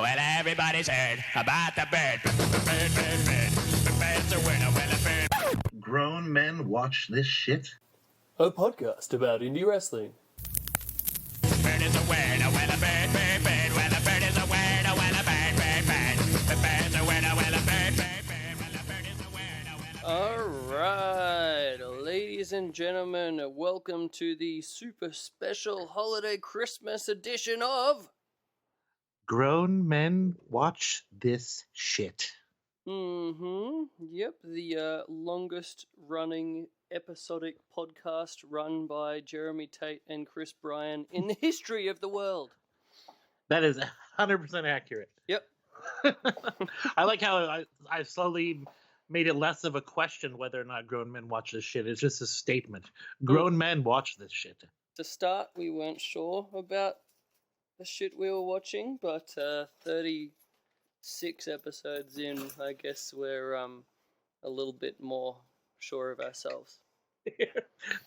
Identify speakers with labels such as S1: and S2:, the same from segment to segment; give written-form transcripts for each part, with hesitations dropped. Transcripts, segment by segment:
S1: well, everybody's heard about the bird. Bird's a winner, well, a bird.
S2: Grown men watch this shit?
S3: A podcast about indie wrestling.
S1: Bird is a winner, well, a bird, bird, bird. Well, a bird is a winner, well, a bird, bird, bird. The bird's a winner, well, a bird, bird, bird. Well, a bird is a winner, well, a bird.
S3: Alright, ladies and gentlemen, welcome to the super special holiday Christmas edition of...
S2: Grown men watch this shit.
S3: Yep, the longest running episodic podcast run by Jeremy Tate and Chris Bryan in the history of the world.
S2: That is 100% accurate.
S3: Yep.
S2: I like how I slowly made it less of a question whether or not grown men watch this shit. It's just a statement. Grown men watch this shit.
S3: To start, we weren't sure about the shit we were watching, but 36 episodes in, I guess we're a little bit more sure of ourselves.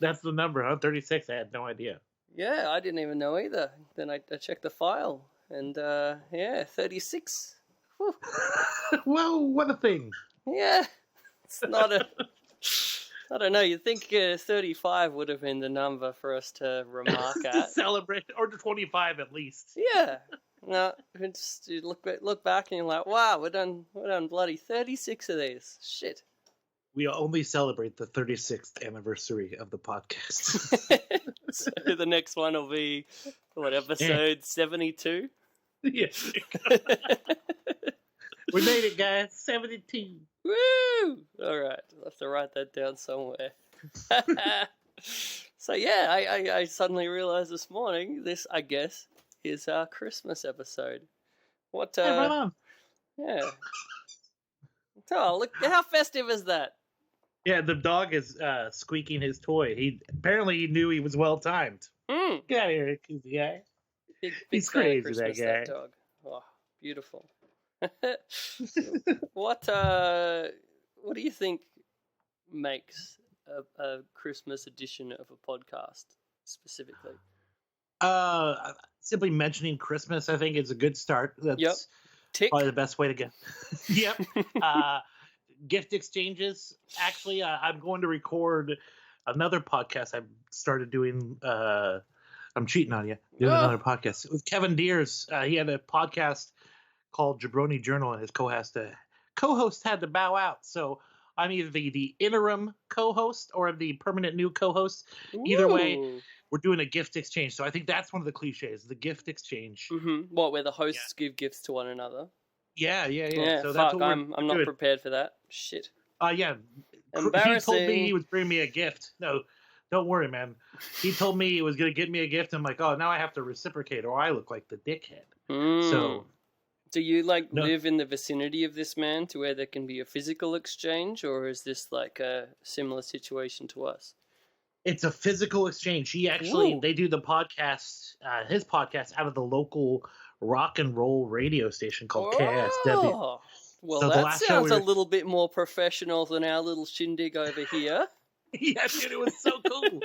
S2: That's the number, huh? 36? I had no idea.
S3: Yeah, I didn't even know either. Then I checked the file, and 36. Whew.
S2: Whoa, what a thing.
S3: Yeah, it's not a... I don't know, you'd think 35 would have been the number for us to remark
S2: to
S3: at.
S2: celebrate, or to 25 at least.
S3: Yeah. No, you look back and you're like, wow, we're done bloody 36 of these. Shit.
S2: We only celebrate the 36th anniversary of the podcast.
S3: So the next one will be, episode 72?
S2: Yeah. We made it, guys. 72.
S3: Woo! Alright, I'll have to write that down somewhere. So yeah, I suddenly realized this morning, this, I guess, is our Christmas episode. What,
S2: Hey, right on.
S3: Yeah. Oh, look, how festive is that?
S2: Yeah, the dog is squeaking his toy. He knew he was well timed. Get out of here, koozie guy.
S3: Big
S2: He's
S3: fan of
S2: crazy,
S3: Christmas,
S2: that guy.
S3: that dog. Oh, beautiful. What do you think makes a Christmas edition of a podcast specifically?
S2: Simply mentioning Christmas, I think, is a good start. That's
S3: Tick.
S2: probably the best way to go. Yep. Gift exchanges. Actually, I'm going to record another podcast I started doing. I'm cheating on you. Doing another podcast with Kevin Deers. He had a podcast called Jabroni Journal, and his co-host had to bow out. So I'm either the interim co-host or the permanent new co-host. Either way, we're doing a gift exchange. So I think that's one of the cliches, the gift exchange.
S3: Mm-hmm. What, where the hosts give gifts to one another?
S2: Yeah.
S3: So that's what I'm not doing. Prepared for that. Shit.
S2: Yeah.
S3: Embarrassing.
S2: He told me he was bringing me a gift. No, don't worry, man. He told me he was going to get me a gift. I'm like, oh, now I have to reciprocate or I look like the dickhead. So...
S3: Do you live in the vicinity of this man to where there can be a physical exchange, or is this like a similar situation to us?
S2: It's a physical exchange. They do the podcast, his podcast, out of the local rock and roll radio station called KSW.
S3: Well, so that sounds a little bit more professional than our little shindig over here.
S2: Yeah, dude, it was so cool.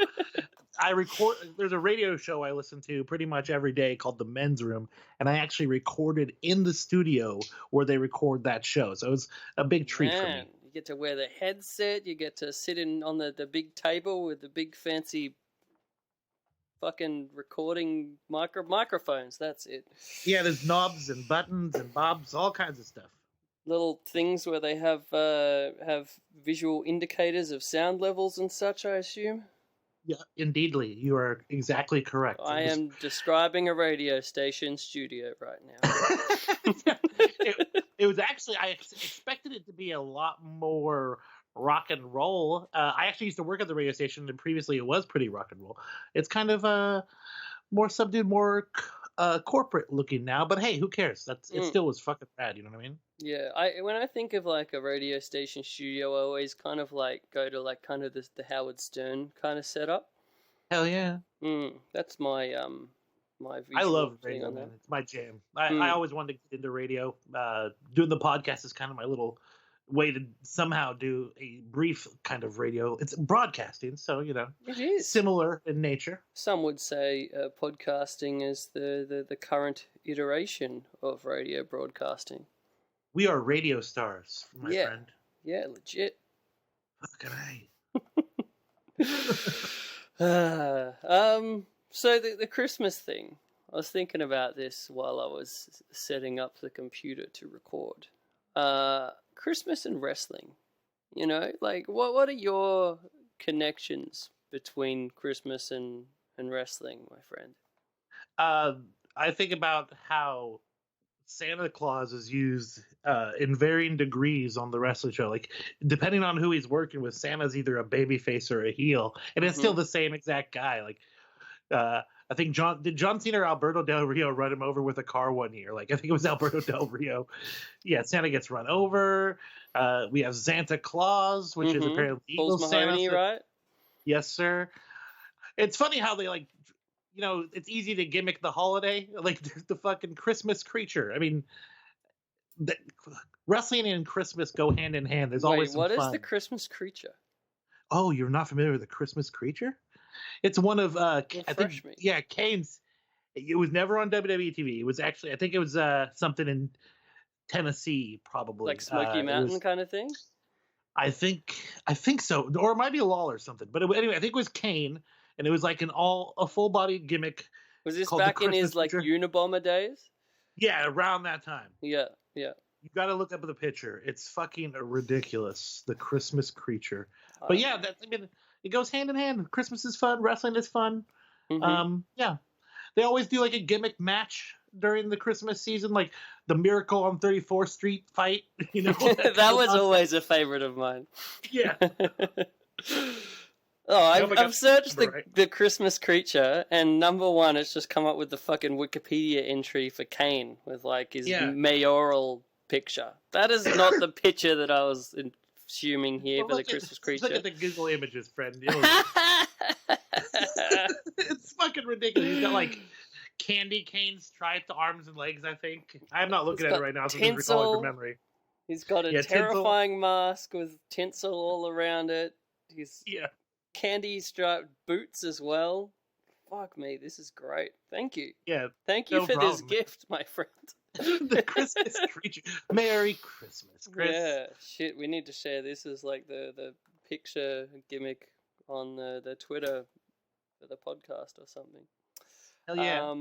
S2: There's a radio show I listen to pretty much every day called The Men's Room, and I actually recorded in the studio where they record that show. So it's a big treat for me.
S3: You get to wear the headset, you get to sit on the big table with the big fancy fucking recording microphones. That's it.
S2: Yeah, there's knobs and buttons and bobs, all kinds of stuff.
S3: Little things where they have visual indicators of sound levels and such, I assume.
S2: Yeah, indeedly. You are exactly correct.
S3: I am describing a radio station studio right now.
S2: It was actually, I expected it to be a lot more rock and roll. I actually used to work at the radio station, and previously it was pretty rock and roll. It's kind of more subdued, more corporate looking now, but hey, who cares? It still was fucking rad, you know what I mean?
S3: Yeah, when I think of like a radio station studio, I always kind of like go to like kind of the Howard Stern kind of setup.
S2: Hell yeah.
S3: That's my my
S2: I love radio, man. It's my jam. I always wanted to get into radio. Doing the podcast is kind of my little way to somehow do a brief kind of radio. It's broadcasting, so, you know,
S3: it is
S2: similar in nature.
S3: Some would say podcasting is the current iteration of radio broadcasting.
S2: We are radio stars, my
S3: Yeah.
S2: friend.
S3: Yeah, legit.
S2: Fucking A.
S3: So the Christmas thing, I was thinking about this while I was setting up the computer to record. Christmas and wrestling, you know, like what are your connections between Christmas and wrestling, my friend?
S2: I think about how Santa Claus is used in varying degrees on the wrestling show. Like, depending on who he's working with, Santa's either a babyface or a heel, and it's still the same exact guy. Like, I think John Cena or Alberto Del Rio run him over with a car one year? Like, I think it was Alberto Del Rio. Yeah, Santa gets run over. We have Santa Claus, which is apparently evil
S3: Mahoney,
S2: Santa.
S3: right?
S2: Yes, sir. It's funny how they like, you know, it's easy to gimmick the holiday. Like the fucking Christmas creature. I mean, wrestling and Christmas go hand in hand. There's always some
S3: what
S2: fun.
S3: is the Christmas creature?
S2: Oh, you're not familiar with the Christmas creature? It's one of I think
S3: me.
S2: Yeah, Kane's. It was never on WWE TV. It was actually, I think it was something in Tennessee, probably
S3: Like Smoky Mountain kind of thing.
S2: I think so, or it might be Law or something. But anyway, I think it was Kane, and it was like a full body gimmick.
S3: Was this back in his like Unabomber days?
S2: Yeah, around that time.
S3: Yeah, yeah.
S2: You got to look up the picture. It's fucking ridiculous. The Christmas creature. But yeah, I mean, it goes hand in hand. Christmas is fun. Wrestling is fun. Yeah, they always do like a gimmick match during the Christmas season, like the Miracle on 34th Street fight. You know,
S3: that was always a favorite of mine.
S2: Yeah.
S3: I've searched the Christmas creature, and number one, it's just come up with the fucking Wikipedia entry for Kane with like his mayoral picture. That is not the picture that I was assuming here for the Christmas creature.
S2: Look at the Google images, friend. It's fucking ridiculous. He's got like candy cane striped arms and legs, I think. I'm not looking at it right now, so I'm just recalling from memory.
S3: He's got a terrifying mask with tinsel all around it. He's candy striped boots as well. Fuck me, this is great. Thank you.
S2: Yeah.
S3: Thank you for this gift, my friend.
S2: The Christmas creature. Merry Christmas, Chris.
S3: Yeah, shit, we need to share this as like the picture gimmick on the Twitter for the podcast or something.
S2: Hell yeah.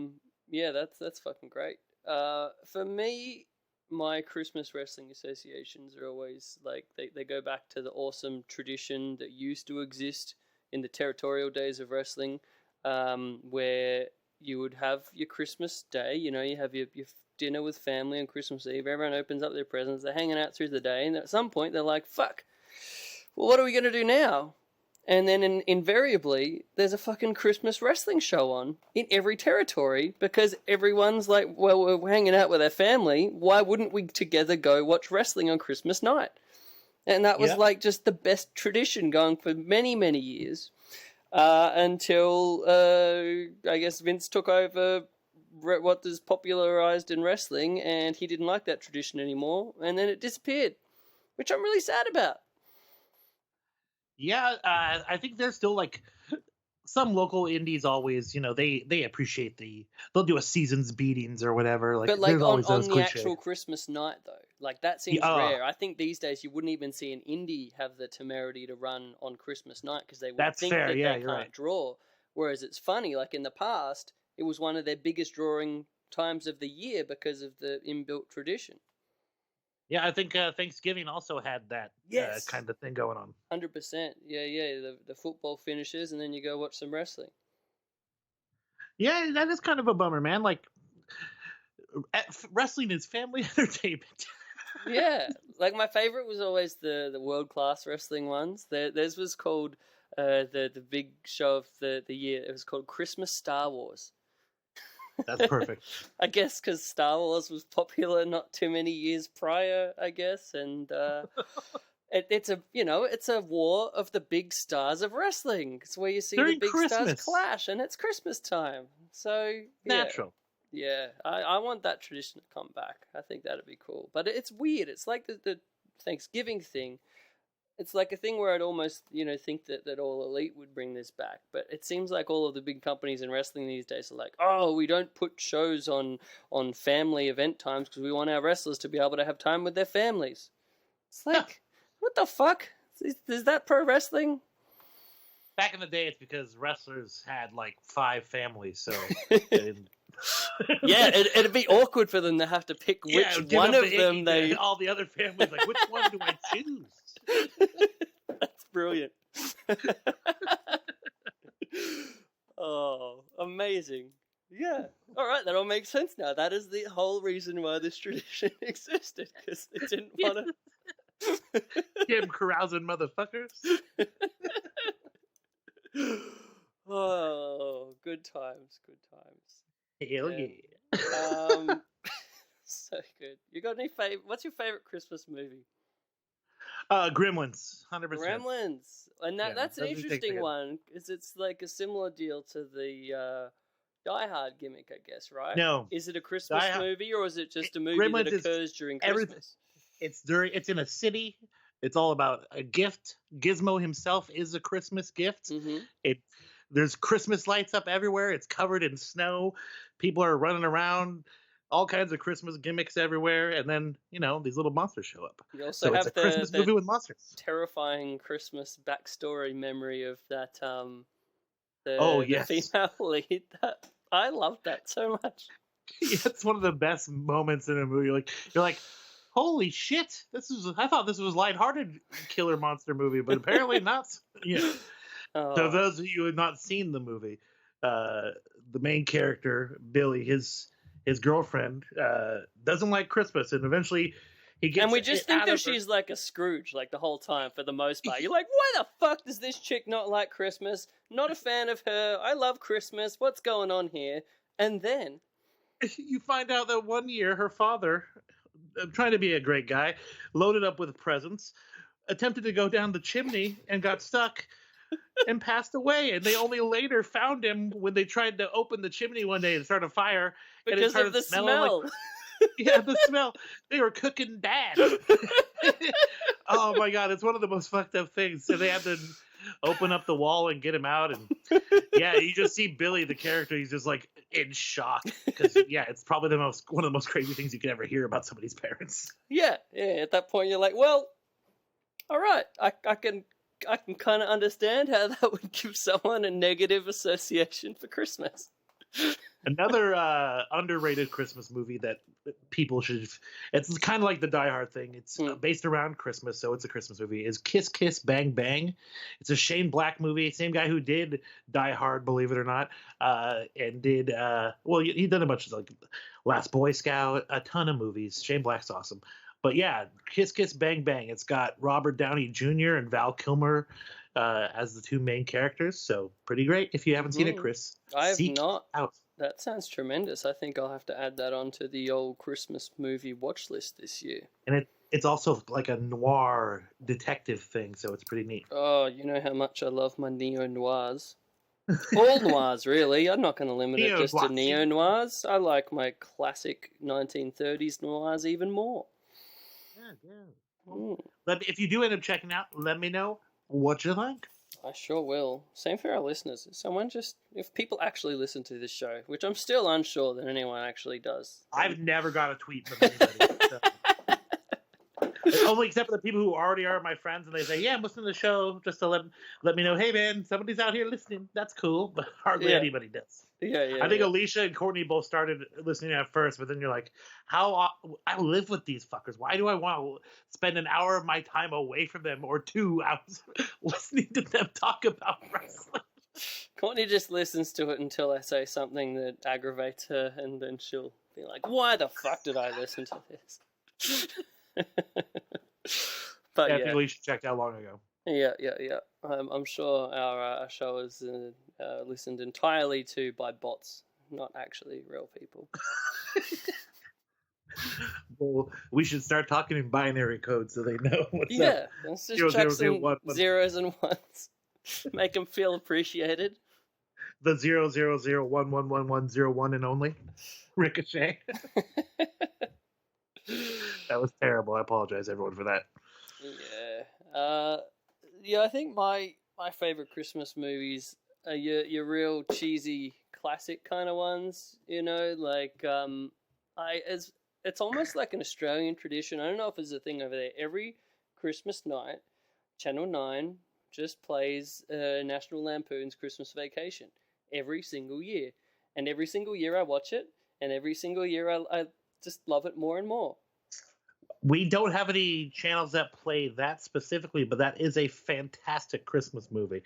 S3: Yeah, that's fucking great. For me, my Christmas wrestling associations are always like they go back to the awesome tradition that used to exist in the territorial days of wrestling, where you would have your Christmas day, you know, you have your dinner with family on Christmas Eve, everyone opens up their presents, they're hanging out through the day, and at some point they're like, fuck, well, what are we going to do now? And then invariably, there's a fucking Christmas wrestling show on in every territory because everyone's like, well, we're hanging out with our family. Why wouldn't we together go watch wrestling on Christmas night? And that was like just the best tradition going for many, many years until, I guess, Vince took over what is popularized in wrestling and he didn't like that tradition anymore. And then it disappeared, which I'm really sad about.
S2: Yeah, I think there's still like some local indies always, you know, they appreciate they'll do a season's beatings or whatever. Like,
S3: but like on the
S2: cliches.
S3: actual Christmas night though, like that seems rare. I think these days you wouldn't even see an indie have the temerity to run on Christmas night because they would think that they can't draw. Whereas it's funny, like in the past, it was one of their biggest drawing times of the year because of the inbuilt tradition.
S2: Yeah, I think Thanksgiving also had that kind of thing going on.
S3: 100%. Yeah. The football finishes, and then you go watch some wrestling.
S2: Yeah, that is kind of a bummer, man. Like, wrestling is family entertainment.
S3: Yeah, like my favorite was always the world class wrestling ones. Theirs was called the big show of the year. It was called Christmas Star Wars.
S2: That's perfect.
S3: I guess because Star Wars was popular not too many years prior, I guess, and it's a war of the big stars of wrestling. It's where you see the big stars clash, and it's Christmas time, so
S2: natural.
S3: Yeah, I want that tradition to come back. I think that'd be cool, but it's weird. It's like the Thanksgiving thing. it's like a thing where I'd almost, think that All Elite would bring this back. But it seems like all of the big companies in wrestling these days are like, oh, we don't put shows on family event times because we want our wrestlers to be able to have time with their families. It's like, what the fuck? Is that pro wrestling?
S2: Back in the day, it's because wrestlers had like 5 families, so
S3: yeah, it'd be awkward for them to have to pick which one of them they.
S2: All the other families, like, which one do I choose?
S3: That's brilliant. Oh, amazing. Yeah. All right, that all makes sense now. That is the whole reason why this tradition existed, because they didn't want to.
S2: Him carousing motherfuckers.
S3: Oh, good times, good times.
S2: Hell yeah.
S3: So good. You got any what's your favorite Christmas movie?
S2: Gremlins, 100%.
S3: Gremlins, and that's an interesting one, because it's like a similar deal to the Die Hard gimmick, I guess, right?
S2: No.
S3: Is it a Christmas movie, or is it just a movie Gremlins that occurs during Christmas?
S2: It's in a city. It's all about a gift. Gizmo himself is a Christmas gift.
S3: Mm-hmm.
S2: There's Christmas lights up everywhere. It's covered in snow. People are running around. All kinds of Christmas gimmicks everywhere, and then these little monsters show up.
S3: You also have
S2: it's a Christmas movie with monsters.
S3: Terrifying Christmas backstory memory of that.
S2: Yes.
S3: The female lead. That I loved that so much.
S2: Yeah, it's one of the best moments in a movie. You're like, holy shit! I thought this was lighthearted killer monster movie, but apparently not. Yeah.
S3: Oh.
S2: So those of you who have not seen the movie, the main character Billy, his girlfriend, doesn't like Christmas, and eventually he gets.
S3: And we just think that she's like a Scrooge, like the whole time for the most part. You're like, why the fuck does this chick not like Christmas? Not a fan of her. I love Christmas. What's going on here? And then
S2: you find out that one year her father, trying to be a great guy, loaded up with presents, attempted to go down the chimney and got stuck. And passed away, and they only later found him when they tried to open the chimney one day and start a fire.
S3: Because
S2: and it
S3: of the smell.
S2: Yeah, the smell. They were cooking bad. Oh my god, it's one of the most fucked up things. So they had to open up the wall and get him out, and yeah, you just see Billy, the character. He's just like in shock because it's probably one of the most crazy things you can ever hear about somebody's parents.
S3: Yeah. At that point, you're like, well, all right, I can kind of understand how that would give someone a negative association for Christmas.
S2: Another underrated Christmas movie that people should... It's kind of like the Die Hard thing. It's based around Christmas, so it's a Christmas movie. Is Kiss Kiss Bang Bang. It's a Shane Black movie. Same guy who did Die Hard, believe it or not, and did... he done a bunch of like Last Boy Scout, a ton of movies. Shane Black's awesome. But yeah, Kiss Kiss Bang Bang. It's got Robert Downey Jr. and Val Kilmer as the 2 main characters. So pretty great. If you haven't seen it, Chris,
S3: I have
S2: seek
S3: not.
S2: out.
S3: That sounds tremendous. I think I'll have to add that onto the old Christmas movie watch list this year.
S2: And it's also like a noir detective thing, so it's pretty neat.
S3: Oh, you know how much I love my neo-noirs. All noirs, really. I'm not going to limit it just to neo-noirs. I like my classic 1930s noirs even more.
S2: Yeah. If you do end up checking out, let me know what you think.
S3: I sure will. Same for our listeners. If people actually listen to this show, which I'm still unsure that anyone actually does.
S2: I've never got a tweet from anybody. So. Only except for the people who already are my friends, and they say, "Yeah, I'm listening to the show," just to let me know, "Hey, man, somebody's out here listening." That's cool, but hardly anybody does.
S3: Yeah.
S2: I think Alicia and Courtney both started listening at first, but then you're like, "How I live with these fuckers? Why do I want to spend an hour of my time away from them or 2 hours listening to them talk about wrestling?"
S3: Courtney just listens to it until I say something that aggravates her, and then she'll be like, "Why the fuck did I listen to this?" But
S2: I think Alicia checked out long ago.
S3: Yeah. I'm sure our show is listened entirely to by bots, not actually real people.
S2: Well, we should start talking in binary code so they know what's up.
S3: Yeah, let's just chuck some zeros and ones. Make them feel appreciated.
S2: The 000111101 and only. Ricochet. That was terrible. I apologize, everyone, for that.
S3: Yeah. Yeah, I think my favorite Christmas movies are your real cheesy classic kind of ones. You know, like it's almost like an Australian tradition. I don't know if it's a thing over there. Every Christmas night, Channel 9 just plays National Lampoon's Christmas Vacation every single year. And every single year I watch it, and every single year I just love it more and more.
S2: We don't have any channels that play that specifically, but that is a fantastic Christmas movie.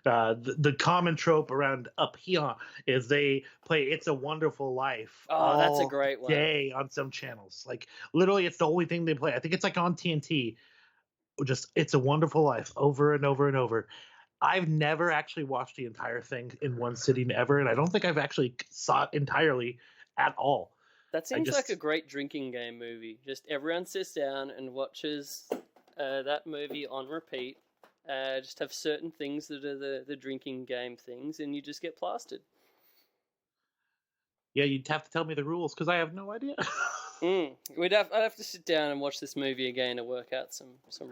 S2: The common trope around up here is they play "It's a Wonderful Life"
S3: Oh, that's a great one.
S2: day on some channels. Like literally, it's the only thing they play. I think it's like on TNT. Just "It's a Wonderful Life" over and over and over. I've never actually watched the entire thing in one sitting ever, and I don't think I've actually saw it entirely at all.
S3: That seems like a great drinking game movie. Just everyone sits down and watches that movie on repeat. Just have certain things that are the drinking game things, and you just get plastered.
S2: Yeah, you'd have to tell me the rules because I have no idea.
S3: I'd have to sit down and watch this movie again to work out some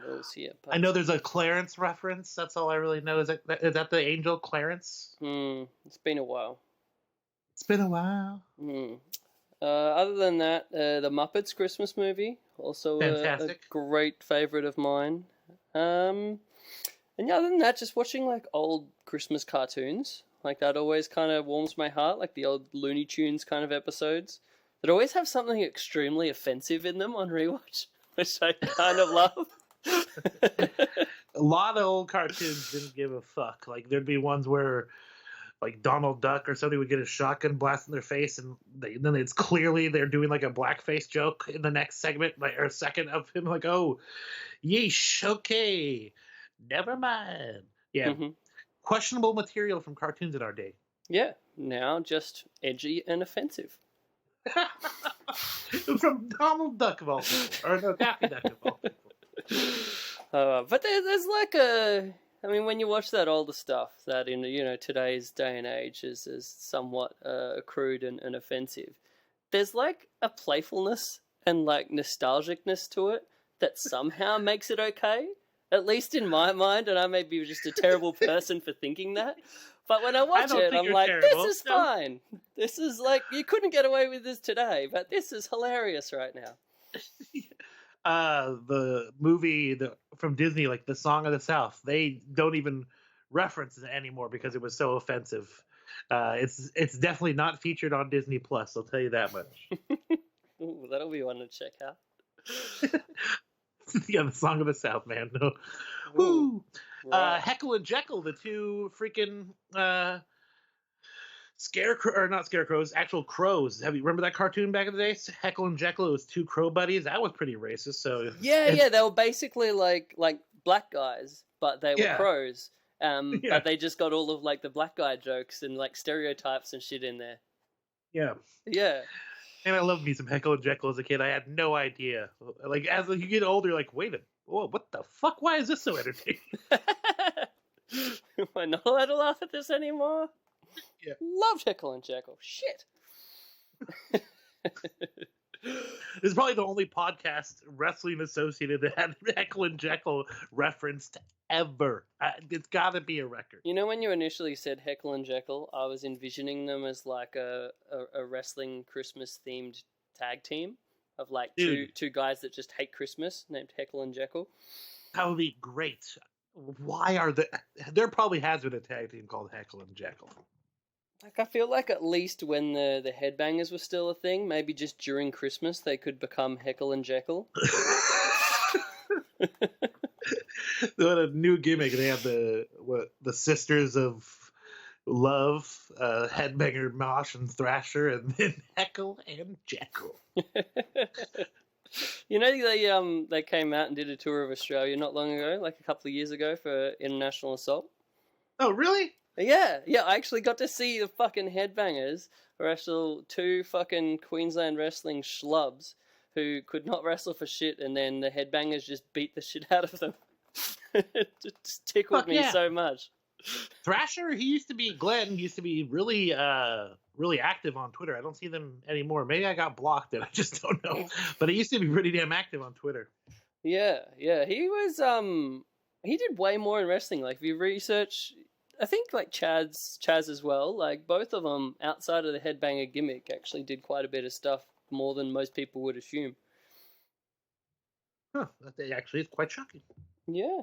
S3: rules here. But...
S2: I know there's a Clarence reference. That's all I really know. Is that the angel Clarence?
S3: It's been a while.
S2: It's been a while.
S3: Other than that, the Muppets Christmas movie, also a great favorite of mine. And yeah, other than that, just watching like old Christmas cartoons, like that always kind of warms my heart, like the old Looney Tunes kind of episodes that always have something extremely offensive in them on rewatch, which I kind of love.
S2: A lot of old cartoons didn't give a fuck. Like there'd be ones where like Donald Duck or somebody would get a shotgun blast in their face, and then it's clearly they're doing like a blackface joke in the next segment, like, or second of him, like, oh, yeesh, okay, never mind. Yeah, questionable material from cartoons in our day.
S3: Yeah, now just edgy and offensive.
S2: From Donald Duck of all people, or no, Daffy Duck of all people.
S3: But there's like I mean, when you watch that older stuff, that in today's day and age is somewhat crude and offensive, there's like a playfulness and like nostalgicness to it that somehow makes it okay, at least in my mind, and I may be just a terrible person for thinking that. But when I watch it, I'm like, terrible. This is fine. This is like, you couldn't get away with this today, but this is hilarious right now.
S2: The movie from Disney, like The Song of the South, they don't even reference it anymore because it was so offensive. It's definitely not featured on Disney Plus, I'll tell you that much.
S3: Ooh, that'll be one to check out.
S2: Yeah, The Song of the South, man. No. Woo! Right. Heckle and Jekyll, the two freaking not scarecrows, actual crows. Remember that cartoon back in the day? Heckle and Jekyll, it was two crow buddies. That was pretty racist. So
S3: yeah, they were basically like black guys, but they were crows. But they just got all of like the black guy jokes and like stereotypes and shit in there.
S2: Yeah.
S3: Yeah.
S2: And I loved me some Heckle and Jekyll as a kid. I had no idea. Like as you get older, you're like, wait a whoa, what the fuck? Why is this so entertaining?
S3: Am I not allowed to laugh at this anymore?
S2: Yeah.
S3: Loved Heckle and Jekyll. Shit.
S2: This is probably the only podcast wrestling associated that had Heckle and Jekyll referenced ever. It's got to be a record.
S3: You know, when you initially said Heckle and Jekyll, I was envisioning them as like a wrestling Christmas themed tag team of like two guys that just hate Christmas named Heckle and Jekyll.
S2: That would be great. Why are there probably has been a tag team called Heckle and Jekyll.
S3: Like, I feel like at least when the headbangers were still a thing, maybe just during Christmas they could become Heckle and Jekyll.
S2: They had a new gimmick. They have the Sisters of Love, Headbanger, Mosh, and Thrasher, and then Heckle and Jekyll.
S3: You know, they came out and did a tour of Australia not long ago, like a couple of years ago for International Assault.
S2: Oh, really?
S3: Yeah, I actually got to see the fucking Headbangers wrestle two fucking Queensland wrestling schlubs who could not wrestle for shit, and then the Headbangers just beat the shit out of them. It just tickled me so much.
S2: Thrasher, Glenn used to be really really active on Twitter. I don't see them anymore. Maybe I got blocked and I just don't know. But he used to be pretty damn active on Twitter.
S3: Yeah, he was he did way more in wrestling. Like if you research, I think like Chaz as well. Like both of them outside of the headbanger gimmick actually did quite a bit of stuff more than most people would assume.
S2: Huh, that actually is quite shocking.
S3: Yeah,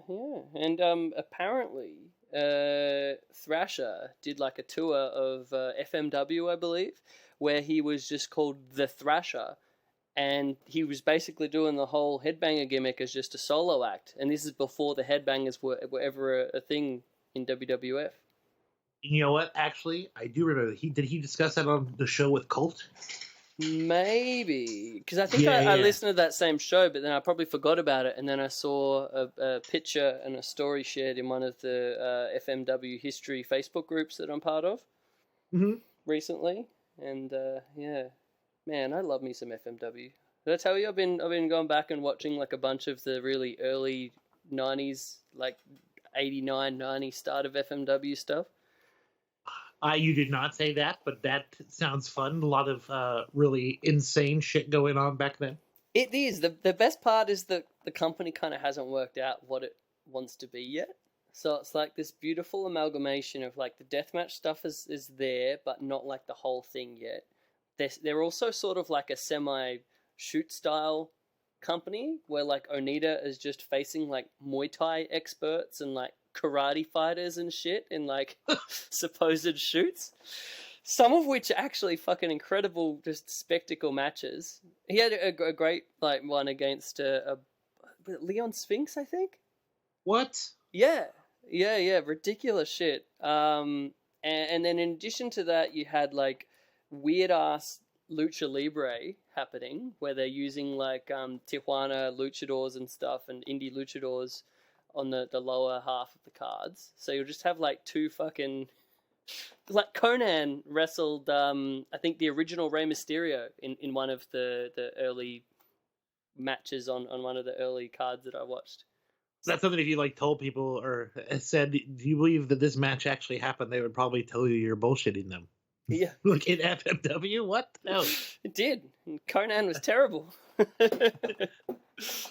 S3: and apparently Thrasher did like a tour of FMW, I believe, where he was just called the Thrasher, and he was basically doing the whole headbanger gimmick as just a solo act. And this is before the headbangers were ever a thing in WWF.
S2: You know what? Actually, I do remember. Did he discuss that on the show with Colt?
S3: Maybe, because I think
S2: Yeah,
S3: I
S2: yeah.
S3: listened to that same show, but then I probably forgot about it, and then I saw a picture and a story shared in one of the FMW history Facebook groups that I'm part of recently, and yeah, man, I love me some FMW. Did I tell you I've been going back and watching like a bunch of the really early 90s, like 89, 90 start of FMW stuff?
S2: You did not say that, but that sounds fun. A lot of really insane shit going on back then.
S3: It is. The best part is that the company kind of hasn't worked out what it wants to be yet. So it's like this beautiful amalgamation of like the deathmatch stuff is there, but not like the whole thing yet. They're also sort of like a semi-shoot style company where like Onita is just facing like Muay Thai experts and like karate fighters and shit in like supposed shoots, some of which are actually fucking incredible, just spectacle matches. He had a great like one against Leon Spinks, I think.
S2: What?
S3: Yeah, ridiculous shit. And then in addition to that, you had like weird ass lucha libre happening where they're using like Tijuana luchadors and stuff and indie luchadors on the lower half of the cards. So you'll just have like two fucking... Like Conan wrestled, I think the original Rey Mysterio in one of the early matches on one of the early cards that I watched.
S2: That's something if you like told people or said, do you believe that this match actually happened? They would probably tell you you're bullshitting them.
S3: Yeah.
S2: Like in FMW? What? No.
S3: It did. Conan was terrible.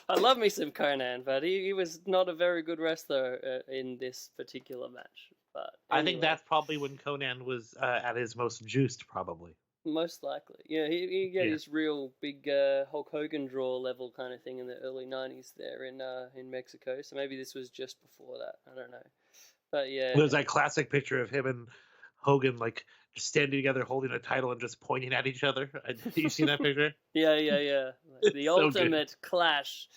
S3: I love me some Conan, but he was not a very good wrestler in this particular match. But anyway,
S2: I think that's probably when Conan was at his most juiced, probably.
S3: Most likely. Yeah, he got his real big Hulk Hogan draw level kind of thing in the early 90s there in Mexico. So maybe this was just before that. I don't know. But yeah.
S2: There's that classic picture of him and Hogan like just standing together holding a title and just pointing at each other. Have you seen that picture?
S3: Yeah. Like the ultimate clash.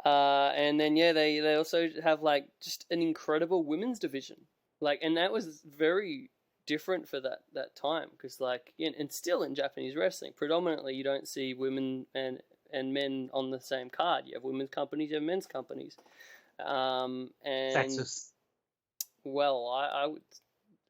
S3: And then they also have like just an incredible women's division. Like, and that was very different for that time because like and still in Japanese wrestling predominantly you don't see women and men on the same card. You have women's companies, you have men's companies, and
S2: Sexist.
S3: Well, I would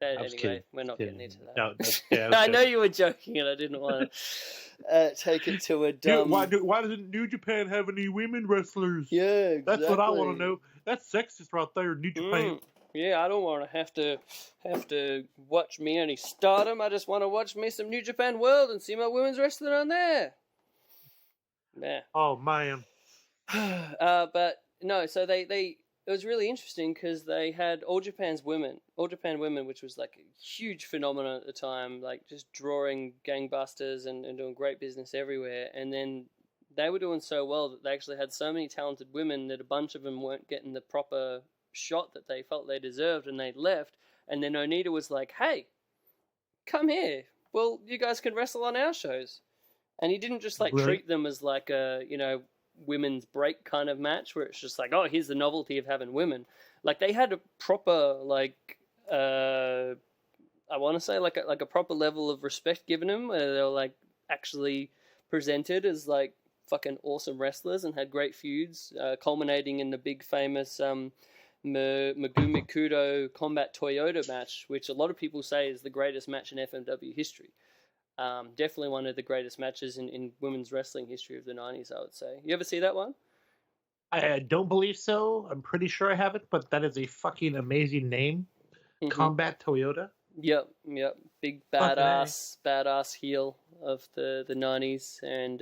S3: anyway, we're not getting into that.
S2: No,
S3: I know you were joking and I didn't want to take it to a dumb...
S2: Why doesn't New Japan have any women wrestlers?
S3: Yeah, exactly.
S2: That's what I want to know. That's sexist right there, New Japan.
S3: Yeah, I don't want to have to watch me any Stardom. I just want to watch me some New Japan World and see my women's wrestling on there. Yeah.
S2: Oh man.
S3: But no, so they it was really interesting because they had All Japan Women, which was like a huge phenomenon at the time, like just drawing gangbusters and doing great business everywhere. And then they were doing so well that they actually had so many talented women that a bunch of them weren't getting the proper shot that they felt they deserved, and they left. And then Onita was like, "Hey, come here. Well, you guys can wrestle on our shows." And he didn't just like treat them as like a, women's break kind of match where it's just like, oh, here's the novelty of having women. Like they had a proper like I want to say like a proper level of respect given them, where they were like actually presented as like fucking awesome wrestlers and had great feuds, culminating in the big famous Megumi Kudo Combat Toyota match, which a lot of people say is the greatest match in FMW history. Definitely one of the greatest matches in women's wrestling history of the 90s, I would say. You ever see that one?
S2: I don't believe so. I'm pretty sure I haven't, but that is a fucking amazing name. Mm-hmm. Combat Toyota.
S3: Yep. Big badass heel of the 90s, and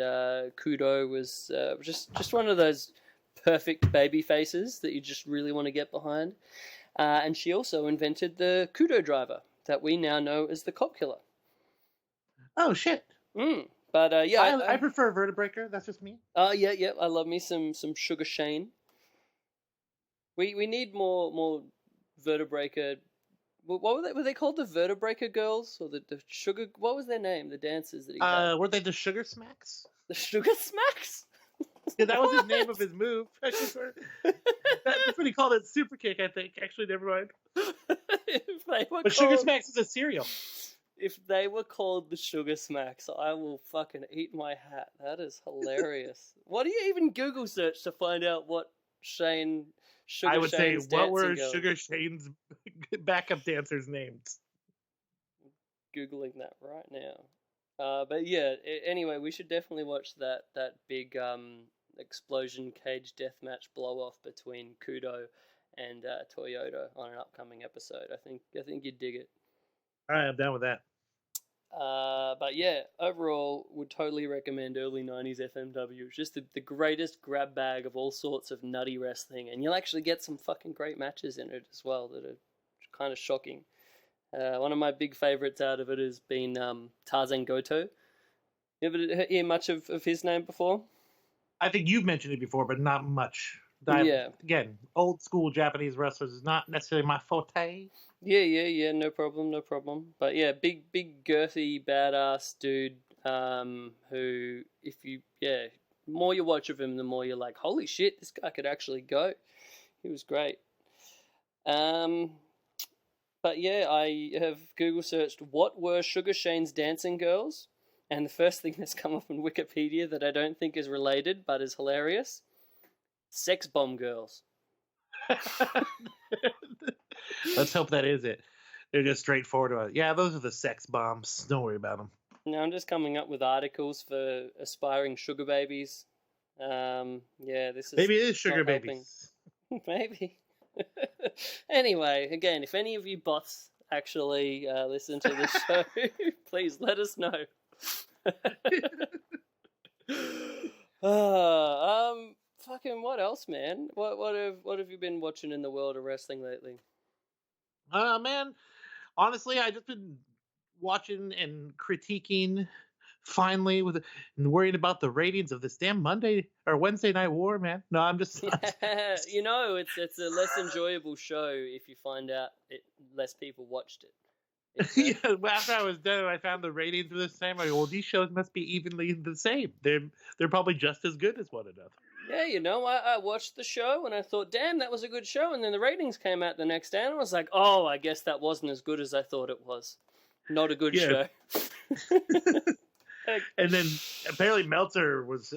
S3: Kudo was just one of those perfect baby faces that you just really want to get behind. And she also invented the Kudo driver that we now know as the Cop Killer.
S2: Oh shit!
S3: But
S2: I prefer Vertebreaker. That's just me.
S3: Yeah. I love me some Sugar Shane. We need more Vertebreaker. What were they called? The Vertebreaker girls or the Sugar? What was their name? The dancers that he had.
S2: Were they the Sugar Smacks?
S3: The Sugar Smacks.
S2: Yeah, that was his name of his move. That's what he called it. Super kick, I think. Actually, never mind. But Sugar Smacks is a cereal.
S3: If they were called the Sugar Smacks, I will fucking eat my hat. That is hilarious. What do you even Google search to find out what Sugar
S2: I would
S3: Shane's
S2: say, what were
S3: girl?
S2: Sugar Shane's backup dancers' names?
S3: Googling that right now. But yeah, anyway, we should definitely watch that big explosion cage deathmatch blow off between Kudo and Toyota on an upcoming episode. I think you'd dig it.
S2: All right, I'm down with that.
S3: But yeah, overall, would totally recommend early 90s FMW. It's just the greatest grab bag of all sorts of nutty wrestling, and you'll actually get some fucking great matches in it as well that are kind of shocking. One of my big favorites out of it has been Tarzan Goto. You ever hear much of his name before?
S2: I think you've mentioned it before, but not much.
S3: Yeah.
S2: Again, old school Japanese wrestlers is not necessarily my forte.
S3: Yeah, no problem. But yeah, big girthy badass dude. Who, the more you watch of him, the more you're like, holy shit, this guy could actually go. He was great. But yeah, I have Google searched what were Sugar Shane's dancing girls, and the first thing that's come up on Wikipedia that I don't think is related but is hilarious: sex bomb girls.
S2: Let's hope that is it. They're just straightforward about it. Yeah, those are the sex bombs. Don't worry about them.
S3: Now I'm just coming up with articles for aspiring sugar babies. This is
S2: maybe it is sugar babies.
S3: Maybe. Anyway, again, if any of you bots actually listen to the show, please let us know. Fucking what else, man? What have you been watching in the world of wrestling lately?
S2: Man, honestly, I just been watching and critiquing finally and worrying about the ratings of this damn Monday or Wednesday Night War, man. No, I'm just
S3: it's a less enjoyable show if you find out less people watched it.
S2: Yeah, after I was done, I found the ratings were the same. I go, well, these shows must be evenly the same. They're probably just as good as one another.
S3: Yeah, I watched the show and I thought, damn, that was a good show. And then the ratings came out the next day and I was like, oh, I guess that wasn't as good as I thought it was. Not a good show.
S2: And then apparently Meltzer was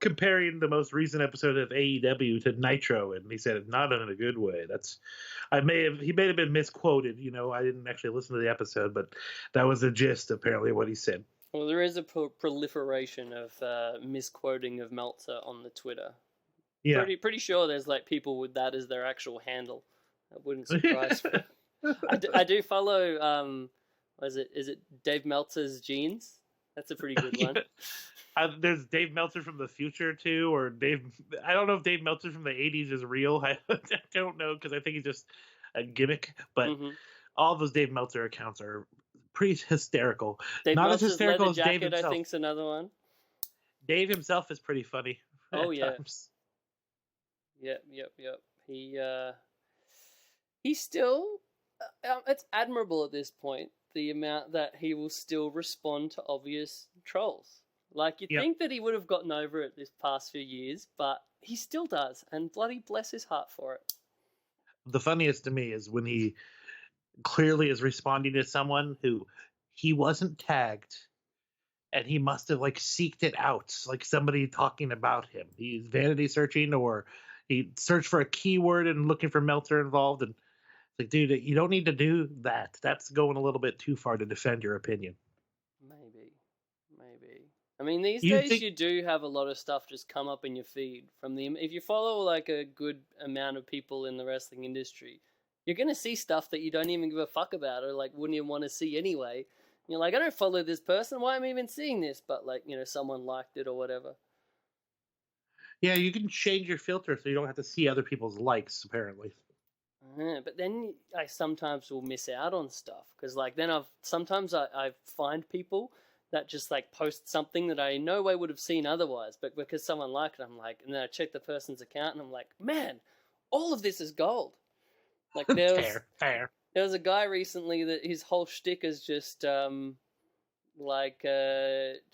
S2: comparing the most recent episode of AEW to Nitro, and he said not in a good way. He may have been misquoted. I didn't actually listen to the episode, but that was the gist apparently of what he said.
S3: Well, there is a proliferation of misquoting of Meltzer on the Twitter. Yeah, pretty sure there's like people with that as their actual handle. That wouldn't surprise me. I do follow. Is it Dave Meltzer's Jeans? That's a pretty good one.
S2: There's Dave Meltzer from the future too, or I don't know if Dave Meltzer from the 80s is real. I don't know because I think he's just a gimmick. But all those Dave Meltzer accounts are pretty hysterical.
S3: Dave
S2: Not
S3: Meltzer's
S2: as hysterical
S3: leather
S2: as
S3: jacket,
S2: Dave himself.
S3: I think's another one.
S2: Dave himself is pretty funny.
S3: Oh yeah.
S2: Times.
S3: Yep. He's still. It's admirable at this point, the amount that he will still respond to obvious trolls. Like, you'd think that he would have gotten over it this past few years, but he still does, and bloody bless his heart for it.
S2: The funniest to me is when he clearly is responding to someone who he wasn't tagged, and he must have, seeked it out, like somebody talking about him. He's vanity searching, or he searched for a keyword and looking for Meltzer involved, and like, dude, you don't need to do that. That's going a little bit too far to defend your opinion.
S3: Maybe. I mean, these days you do have a lot of stuff just come up in your feed from if you follow a good amount of people in the wrestling industry, you're gonna see stuff that you don't even give a fuck about, or like wouldn't even want to see anyway. You're like, I don't follow this person. Why am I even seeing this? But like, someone liked it or whatever.
S2: Yeah, you can change your filter so you don't have to see other people's likes. Apparently.
S3: But then I sometimes will miss out on stuff because like then sometimes I find people that just like post something that I in no way would have seen otherwise, but because someone liked it, I'm like, and then I check the person's account and I'm like, man, all of this is gold. Like
S2: Fair.
S3: There was a guy recently that his whole shtick is just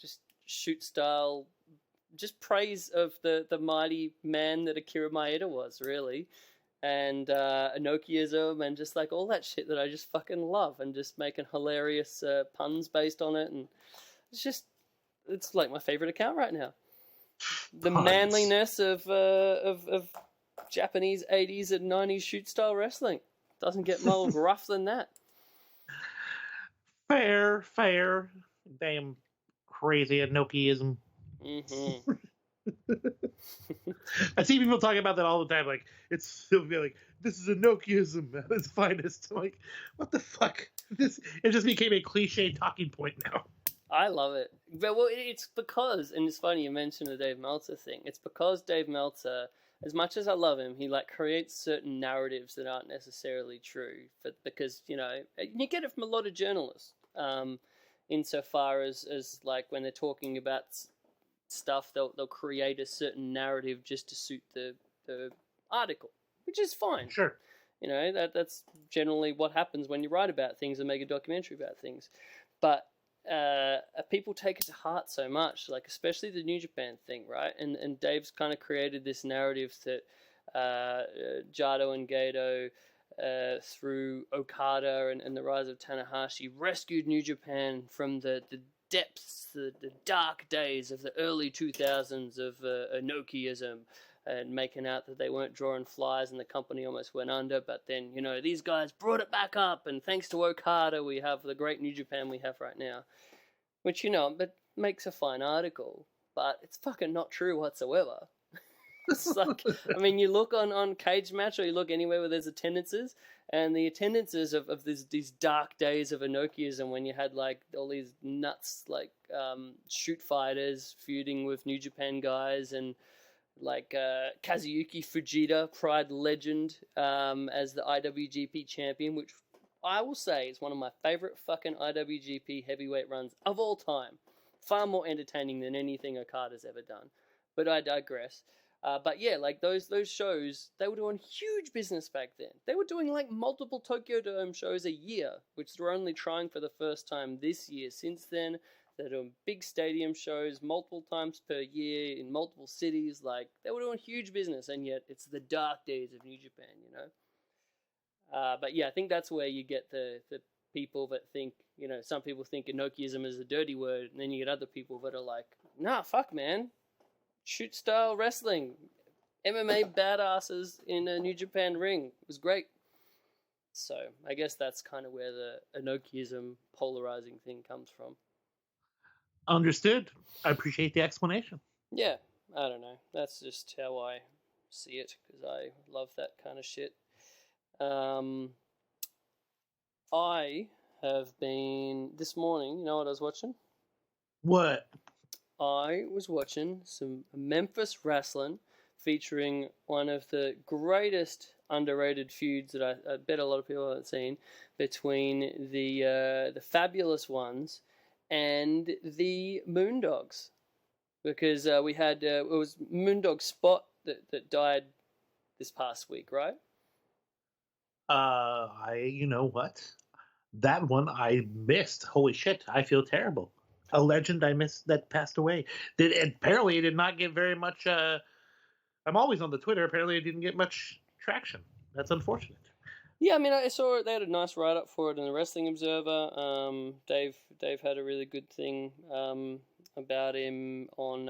S3: just shoot style, just praise of the mighty man that Akira Maeda was, really, and Enochiism and just like all that shit that I just fucking love, and just making hilarious puns based on it, and it's like my favorite account right now. The
S2: Puns.
S3: manliness of Japanese 80s and 90s shoot style wrestling doesn't get more rough than that.
S2: Fair. Damn crazy Enochiism.
S3: Mm-hmm.
S2: I see people talking about that all the time. Like, it'll be like, this is Enochiism at its finest. I'm like, what the fuck? It just became a cliche talking point now.
S3: I love it. But well, it's because, and it's funny you mentioned the Dave Meltzer thing. It's because Dave Meltzer, as much as I love him, he like creates certain narratives that aren't necessarily true. Because you get it from a lot of journalists. Insofar as like when they're talking about stuff, they'll create a certain narrative just to suit the article, which is fine.
S2: Sure.
S3: That's generally what happens when you write about things and make a documentary about things. But people take it to heart so much, like especially the New Japan thing, right? And Dave's kind of created this narrative that Jado and Gato, through Okada and the rise of Tanahashi, rescued New Japan from the depths, the dark days of the early 2000s of Enochiism, and making out that they weren't drawing flies and the company almost went under. But then, these guys brought it back up, and thanks to Okada, we have the great New Japan we have right now. Which, but makes a fine article, but it's fucking not true whatsoever. It's like, I mean, you look on Cage Match, or you look anywhere where there's attendances, and the attendances of these dark days of Enochiism, when you had like all these nuts like shoot fighters feuding with New Japan guys, and like Kazuyuki Fujita, Pride legend, as the IWGP champion, which I will say is one of my favorite fucking IWGP heavyweight runs of all time. Far more entertaining than anything Okada's ever done. But I digress. But yeah, like those shows, they were doing huge business back then. They were doing like multiple Tokyo Dome shows a year, which they're only trying for the first time this year. Since then, they're doing big stadium shows multiple times per year in multiple cities. Like, they were doing huge business, and yet it's the dark days of New Japan, But yeah, I think that's where you get the people that think, some people think Enochiism is a dirty word, and then you get other people that are like, nah, fuck, man. Shoot style wrestling, MMA badasses in a New Japan ring. It was great. So I guess that's kind of where the Enochiism polarizing thing comes from.
S2: Understood. I appreciate the explanation.
S3: Yeah, I don't know. That's just how I see it, because I love that kind of shit. I have been, this morning, you know what I was watching?
S2: What?
S3: I was watching some Memphis wrestling featuring one of the greatest underrated feuds that I bet a lot of people haven't seen, between the Fabulous Ones and the Moondogs. Because we had, it was Moondog Spot that died this past week, right?
S2: You know what? That one I missed. Holy shit, I feel terrible. A legend I missed that passed away. Apparently it did not get very much. I'm always on the Twitter. Apparently it didn't get much traction. That's unfortunate.
S3: Yeah, I mean, I saw it. They had a nice write up for it in the Wrestling Observer. Dave had a really good thing about him on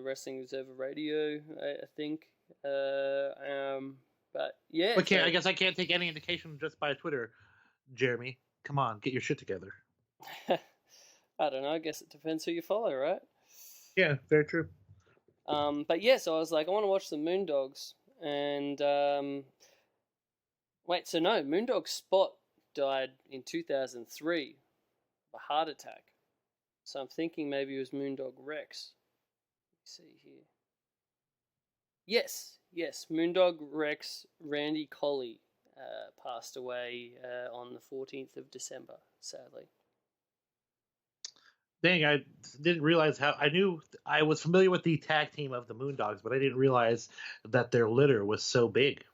S3: Wrestling Observer Radio, I think. But yeah,
S2: I guess I can't take any indication just by Twitter. Jeremy, come on, get your shit together.
S3: I don't know. I guess it depends who you follow, right?
S2: Yeah, very true.
S3: But yeah, so I was like, I want to watch the Moondogs, and Wait, so no, Moondog Spot died in 2003 of a heart attack. So I'm thinking maybe it was Moondog Rex. Let's see here. Yes, Moondog Rex Randy Colley passed away on the 14th of December, sadly.
S2: Dang, I didn't realize how. I was familiar with the tag team of the Moondogs, but I didn't realize that their litter was so big.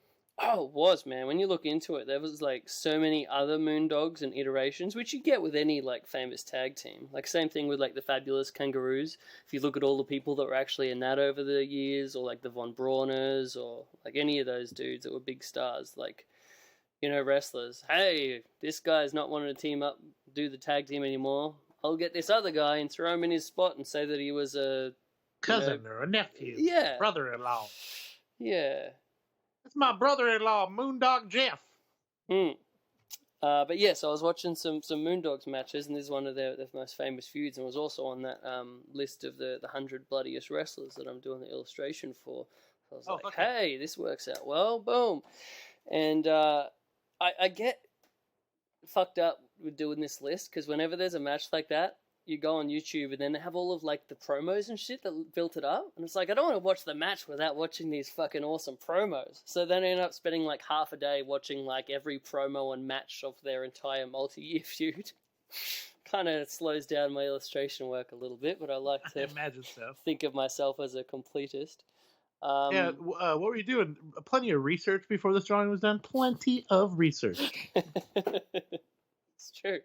S3: Oh, it was, man. When you look into it, there was like so many other Moondogs and iterations, which you get with any like famous tag team. Like same thing with like the Fabulous Kangaroos. If you look at all the people that were actually in that over the years, or like the Von Brauners, or like any of those dudes that were big stars, like, you know, wrestlers. Hey, this guy's not wanting to team up, do the tag team anymore. I'll get this other guy and throw him in his spot and say that he was a
S2: cousin or a nephew, brother-in-law.
S3: Yeah.
S2: That's my brother-in-law, Moondog Jeff.
S3: But yes, I was watching some Moondogs matches, and this is one of their most famous feuds, and was also on that list of the 100 bloodiest wrestlers that I'm doing the illustration for. So I was hey, this works out well, boom. And I get fucked up with doing this list, because whenever there's a match like that, you go on YouTube and then they have all of like the promos and shit that built it up, and it's like I don't want to watch the match without watching these fucking awesome promos. So then I end up spending like half a day watching like every promo and match of their entire multi-year feud. Kind of slows down my illustration work a little bit, but I like to
S2: imagine so.
S3: Think of myself as a completist.
S2: What were you doing? Plenty of research before this drawing was done. Plenty of research.
S3: It's true.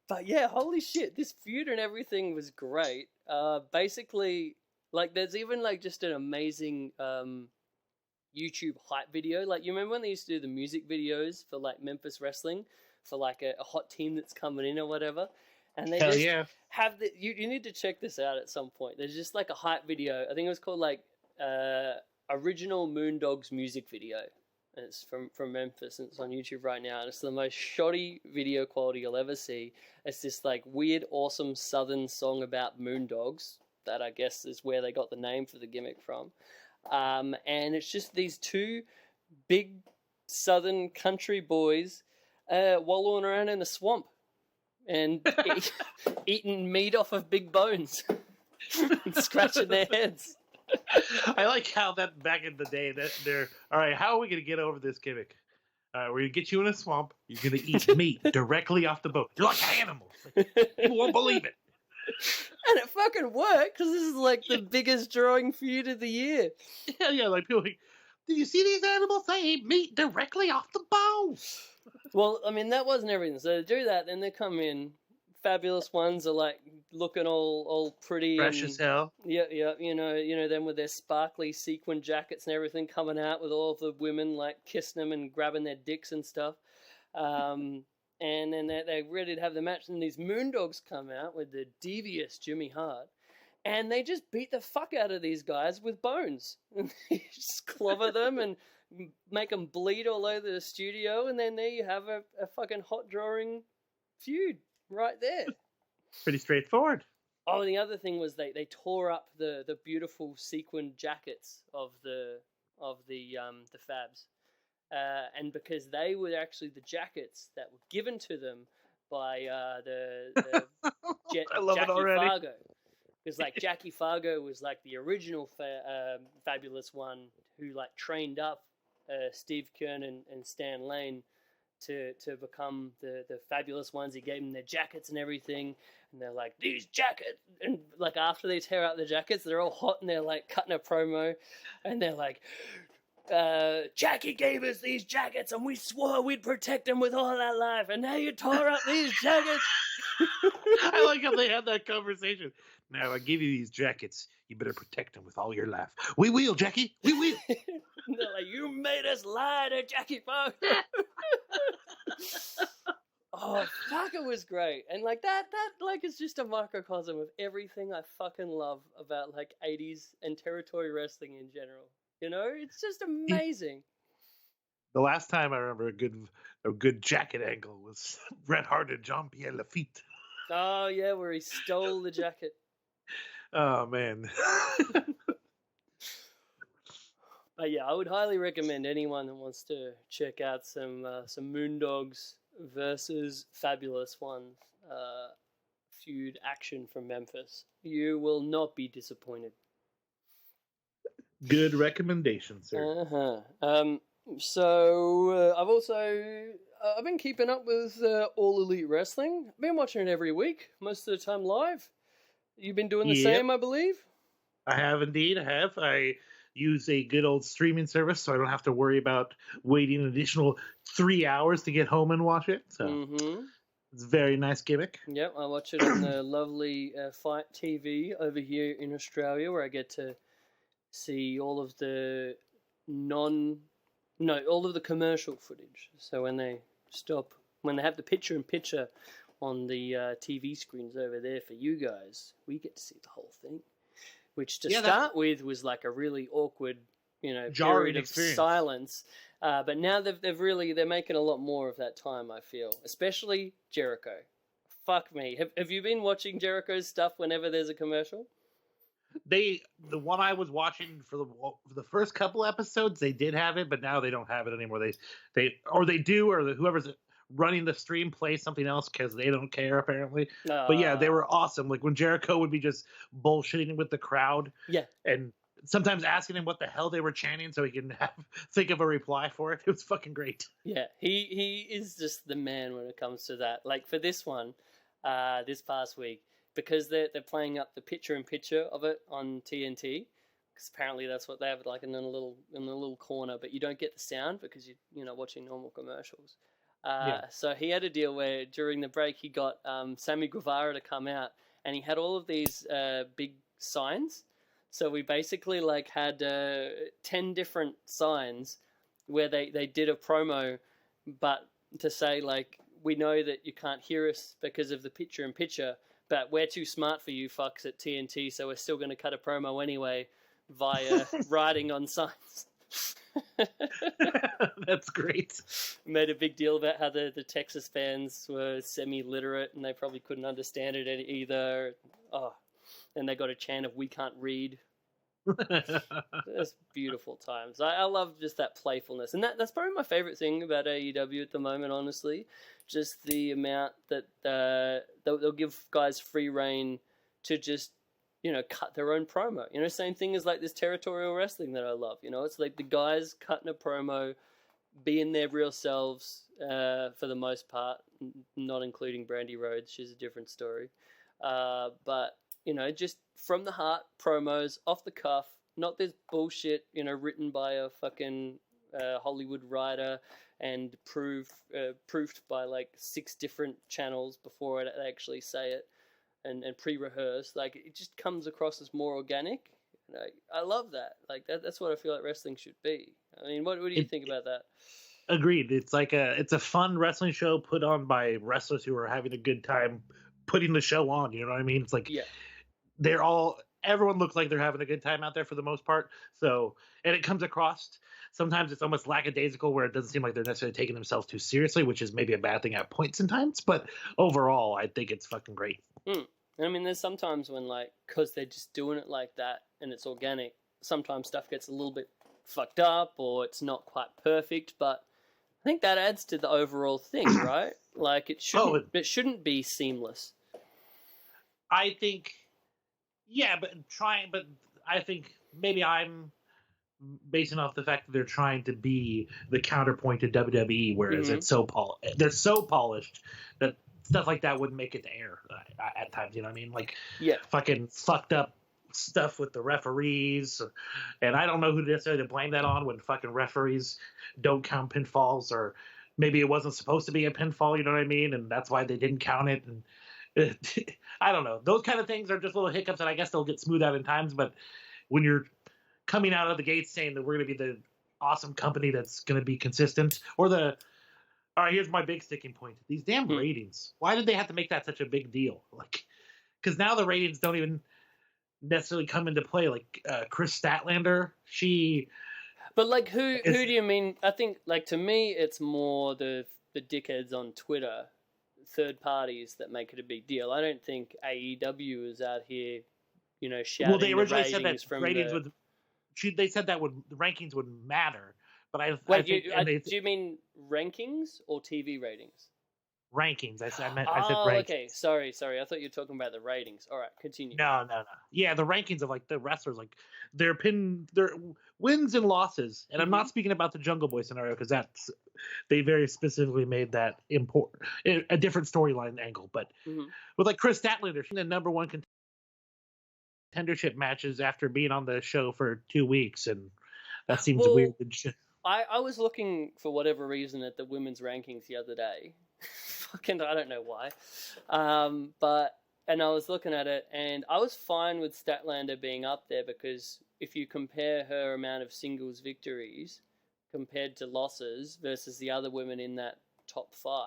S3: But yeah, holy shit, this feud and everything was great. Basically, like, there's even like just an amazing YouTube hype video. Like, you remember when they used to do the music videos for like Memphis Wrestling for like a hot team that's coming in or whatever? And they have the you need to check this out at some point. There's just like a hype video. I think it was called like Original Moondogs music video. And it's from Memphis, and it's on YouTube right now. And it's the most shoddy video quality you'll ever see. It's this like weird, awesome Southern song about moondogs that I guess is where they got the name for the gimmick from. And it's just these two big Southern country boys wallowing around in a swamp and eating meat off of big bones and scratching their heads.
S2: I like how that back in the day that they're all right. How are we going to get over this gimmick? We're going to get you in a swamp. You're going to eat meat directly off the bone. You're like animals. Like, people won't believe it.
S3: And it fucking worked, because this is like the biggest drawing feud of the year.
S2: Yeah. Like people, like, did you see these animals? They eat meat directly off the bone.
S3: Well, I mean, that wasn't everything. So to do that, then they come in. Fabulous ones are like looking all pretty,
S2: fresh as hell.
S3: Yeah. You know them with their sparkly sequin jackets and everything, coming out with all of the women like kissing them and grabbing their dicks and stuff. And then they're ready to have the match. And these Moondogs come out with the devious Jimmy Hart, and they just beat the fuck out of these guys with bones. And they just clobber them and make them bleed all over the studio. And then there you have a fucking hot drawing feud. Right there.
S2: Pretty straightforward.
S3: Oh, and the other thing was they tore up the beautiful sequin jackets of the Fabs, and because they were actually the jackets that were given to them by the Jackie Fargo, because like Jackie Fargo was like the original fabulous one who like trained up Steve Kern and Stan Lane to become the fabulous ones. He gave them their jackets and everything, and they're like, these jackets, and like after they tear out the jackets, they're all hot and they're like cutting a promo, and they're like, Jackie gave us these jackets and we swore we'd protect them with all our life, and now you tore up these jackets.
S2: I like how they had that conversation. Now I give you these jackets, you better protect them with all your life. We will, Jackie, we will.
S3: They're like, you made us lie to Jackie Fargo. Oh fuck, it was great. And like that like is just a microcosm of everything I fucking love about like 80s and territory wrestling in general. You know, it's just amazing.
S2: The last time I remember a good jacket angle was Bret Hart and Jean-Pierre Lafitte.
S3: Oh yeah, where he stole the jacket.
S2: Oh man.
S3: But yeah, I would highly recommend anyone that wants to check out some Moondogs versus Fabulous Ones feud action from Memphis. You will not be disappointed.
S2: Good recommendation, sir.
S3: So I've also I've been keeping up with All Elite Wrestling. I've been watching it every week, most of the time live. You've been doing the same, I believe.
S2: I have indeed. I use a good old streaming service, so I don't have to worry about waiting an additional 3 hours to get home and watch it. So it's a very nice gimmick.
S3: Yep, I watch it on the lovely Fight TV over here in Australia, where I get to see all of the all of the commercial footage. So when they have the picture-in-picture on the TV screens over there for you guys, we get to see the whole thing. Which to start with was like a really awkward, period of silence. But now they're making a lot more of that time, I feel. Especially Jericho. Fuck me. Have you been watching Jericho's stuff whenever there's a commercial?
S2: The one I was watching for the first couple episodes, they did have it, but now they don't have it anymore. They do, or whoever's running the stream plays something else because they don't care apparently. But yeah, they were awesome. Like when Jericho would be just bullshitting with the crowd, and sometimes asking him what the hell they were chanting so he can think of a reply for it. It was fucking great.
S3: Yeah, he is just the man when it comes to that. Like for this one, this past week, because they're playing up the picture-in-picture of it on TNT. Because apparently that's what they have, like in a little corner, but you don't get the sound because you're not watching normal commercials. So he had a deal where during the break he got Sammy Guevara to come out, and he had all of these big signs. So we basically had 10 different signs where they did a promo, but to say we know that you can't hear us because of the picture-in-picture, but we're too smart for you fucks at TNT, so we're still going to cut a promo anyway via writing on signs.
S2: That's great.
S3: Made a big deal about how the Texas fans were semi-literate and they probably couldn't understand it either. And they got a chant of "We can't read." That's beautiful times. I love just that playfulness, and that's probably my favorite thing about AEW at the moment. Honestly, just the amount that they'll give guys free reign to just cut their own promo. Same thing as this territorial wrestling that I love. It's like the guys cutting a promo, being their real selves for the most part, not including Brandy Rhodes. She's a different story. But just from the heart promos, off the cuff, not this bullshit, written by a fucking Hollywood writer and proofed by 6 different channels before they actually say it. And pre-rehearsed, it just comes across as more organic. I love that. That's what I feel like wrestling should be. I mean, what do you think about that?
S2: Agreed. It's it's a fun wrestling show put on by wrestlers who are having a good time putting the show on. You know what I mean? It's everyone looks like they're having a good time out there for the most part. So, and it comes across. Sometimes it's almost lackadaisical where it doesn't seem like they're necessarily taking themselves too seriously, which is maybe a bad thing at points and times. But overall, I think it's fucking great.
S3: I mean, there's sometimes when, because they're just doing it like that and it's organic, sometimes stuff gets a little bit fucked up or it's not quite perfect, but I think that adds to the overall thing, right? It shouldn't be seamless.
S2: I think, but I think maybe I'm basing off the fact that they're trying to be the counterpoint to WWE, whereas they're so polished that stuff like that wouldn't make it to air at times. You know what I mean? Fucking fucked up stuff with the referees, and I don't know who necessarily to blame that on when fucking referees don't count pinfalls, or maybe it wasn't supposed to be a pinfall. You know what I mean? And that's why they didn't count it. And I don't know. Those kind of things are just little hiccups that I guess they'll get smoothed out in times. But when you're coming out of the gates saying that we're going to be the awesome company that's going to be consistent, or all right, here's my big sticking point. These damn ratings. Why did they have to make that such a big deal? Because now the ratings don't even necessarily come into play. Chris Statlander,
S3: But who do you mean? I think to me, it's more the dickheads on Twitter, third parties that make it a big deal. I don't think AEW is out here, shouting.
S2: Well, they originally
S3: the
S2: said that
S3: from
S2: ratings would they said that the rankings would matter, but I
S3: Wait,
S2: think
S3: do you mean rankings or TV ratings?
S2: rankings. I said
S3: Oh,
S2: rankings.
S3: okay. Sorry. I thought you were talking about the ratings. All right, continue.
S2: No. Yeah, the rankings of like the wrestlers, like their wins and losses, and I'm not speaking about the Jungle Boy scenario because they very specifically made that important a different storyline angle. But with like Chris Statlander, she's the number one contendership matches after being on the show for 2 weeks, and that seems weird.
S3: I was looking for whatever reason at the women's rankings the other day. Fucking, I don't know why. And I was looking at it, and I was fine with Statlander being up there because if you compare her amount of singles victories compared to losses versus the other women in that top 5,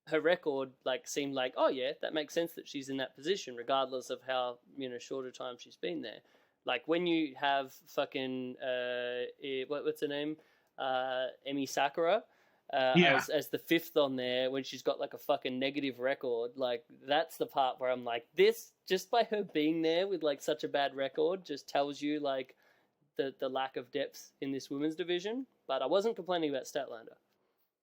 S3: her record seemed like, oh yeah, that makes sense that she's in that position regardless of how short a time she's been there. Like when you have fucking what's her name, Emi Sakura, as the 5th on there when she's got like a fucking negative record, like that's the part where I'm like, this just by her being there with like such a bad record just tells you like the lack of depth in this women's division. But I wasn't complaining about Statlander.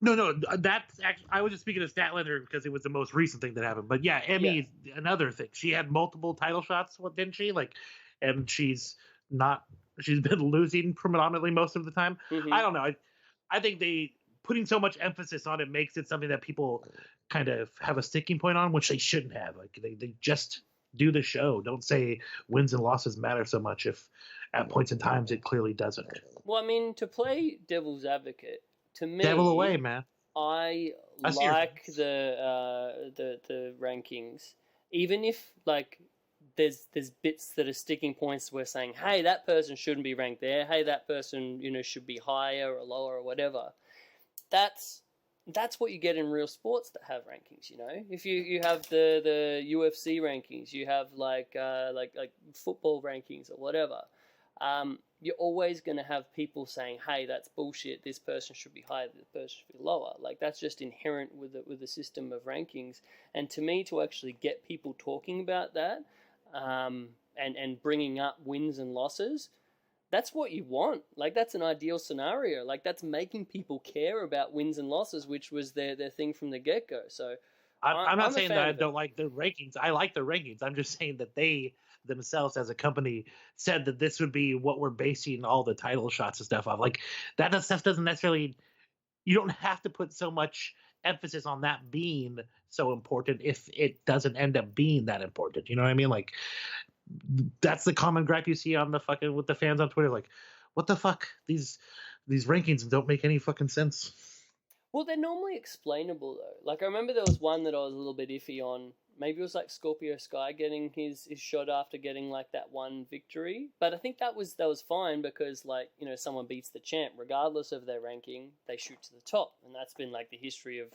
S2: No, that's actually, I was just speaking of Statlander because it was the most recent thing that happened. But yeah, Emmy is another thing. She had multiple title shots, didn't she? And she's been losing predominantly most of the time. I don't know. I think putting so much emphasis on it makes it something that people kind of have a sticking point on, which they shouldn't have. Like they just do the show. Don't say wins and losses matter so much if at points in times it clearly doesn't.
S3: Well, I mean, to play devil's advocate, to me,
S2: devil away, man.
S3: I like the rankings, even if like there's bits that are sticking points where saying, hey, that person shouldn't be ranked there. Hey, that person should be higher or lower or whatever. That's what you get in real sports that have rankings. If you have the UFC rankings, you have like football rankings or whatever. You're always going to have people saying, hey, that's bullshit, this person should be higher, this person should be lower. Like, that's just inherent with the system of rankings. And to me, to actually get people talking about that and bringing up wins and losses, that's what you want. Like, that's an ideal scenario. Like, that's making people care about wins and losses, which was their thing from the get-go. So
S2: I'm not saying that I don't like the rankings. I like the rankings. I'm just saying that they themselves as a company said that this would be what we're basing all the title shots and stuff off. Like that stuff doesn't necessarily, you don't have to put so much emphasis on that being so important if it doesn't end up being that important. You know what I mean? Like that's the common gripe you see on the fucking with the fans on Twitter. Like, what the fuck? These rankings don't make any fucking sense.
S3: Well, they're normally explainable though. Like I remember there was one that I was a little bit iffy on. Maybe it was like Scorpio Sky getting his shot after getting like that one victory. But I think that was fine because like, someone beats the champ, regardless of their ranking, they shoot to the top. And that's been like the history of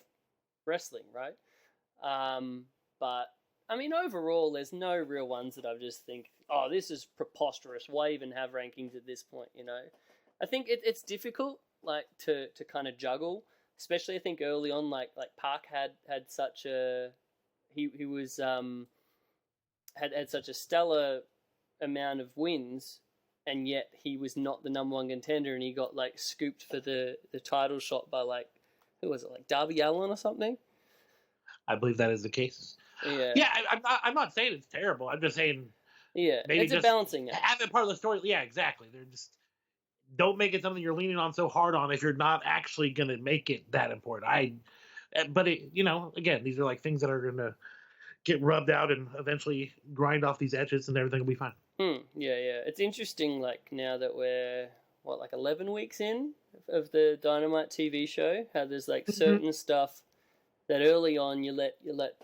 S3: wrestling, right? But I mean, overall, there's no real ones that I just think, oh, this is preposterous. Why even have rankings at this point, I think it's difficult like to kind of juggle, especially I think early on, like Park had such a... He was had such a stellar amount of wins, and yet he was not the number one contender, and he got like scooped for the title shot by like, who was it, like Darby Allin or something?
S2: I believe that is the case. Yeah. I'm not saying it's terrible. I'm just saying
S3: maybe it's
S2: just
S3: a balancing act.
S2: Have it part of the story. Yeah, exactly. They're just don't make it something you're leaning on so hard on if you're not actually gonna make it that important. But again, these are like things that are gonna get rubbed out and eventually grind off these edges, and everything will be fine.
S3: Yeah. It's interesting. Like now that we're 11 weeks in of the Dynamite TV show, how there's like certain stuff that early on you let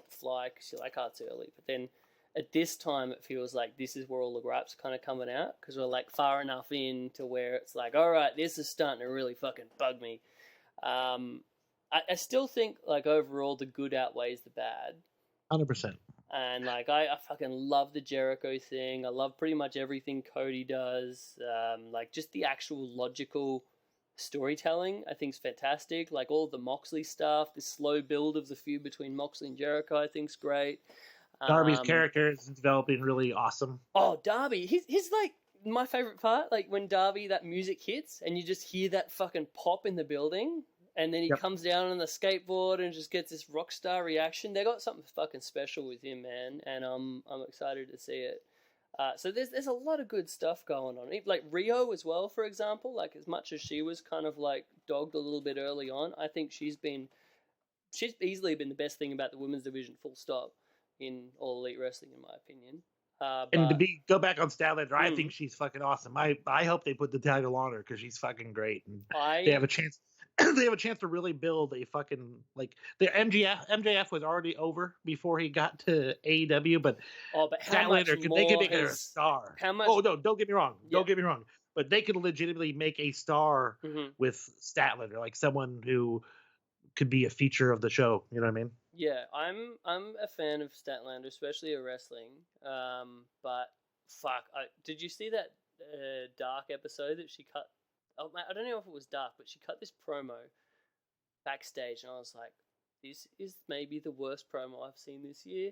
S3: fly because you're like, oh, it's early, but then at this time it feels like this is where all the gripes are kind of coming out because we're like far enough in to where it's like, all right, this is starting to really fucking bug me. I still think like overall the good outweighs the bad.
S2: 100%.
S3: And like I fucking love the Jericho thing. I love pretty much everything Cody does. Like just the actual logical storytelling I think is fantastic. Like all the Moxley stuff, the slow build of the feud between Moxley and Jericho I think's great.
S2: Darby's character is developing really awesome.
S3: Oh, Darby, he's like my favorite part, like when Darby, that music hits and you just hear that fucking pop in the building, and then he comes down on the skateboard and just gets this rock star reaction. They got something fucking special with him, man, and I'm excited to see it. So there's a lot of good stuff going on. Like Rio as well, for example. Like as much as she was kind of like dogged a little bit early on, I think she's easily been the best thing about the women's division, full stop, in All Elite Wrestling, in my opinion.
S2: And go back on Statlander, I think she's fucking awesome. I hope they put the title on her because she's fucking great, and they have a chance. They have a chance to really build a fucking like the MJF was already over before he got to AEW, but Statlander they could make her a star.
S3: How much?
S2: Oh no, don't get me wrong. Don't get me wrong. But they could legitimately make a star with Statlander, like someone who could be a feature of the show. You know what I mean?
S3: Yeah, I'm a fan of Statlander, especially her wrestling. But fuck, did you see that Dark episode that she cut? Oh, I don't know if it was Dark, but she cut this promo backstage, and I was like, this is maybe the worst promo I've seen this year,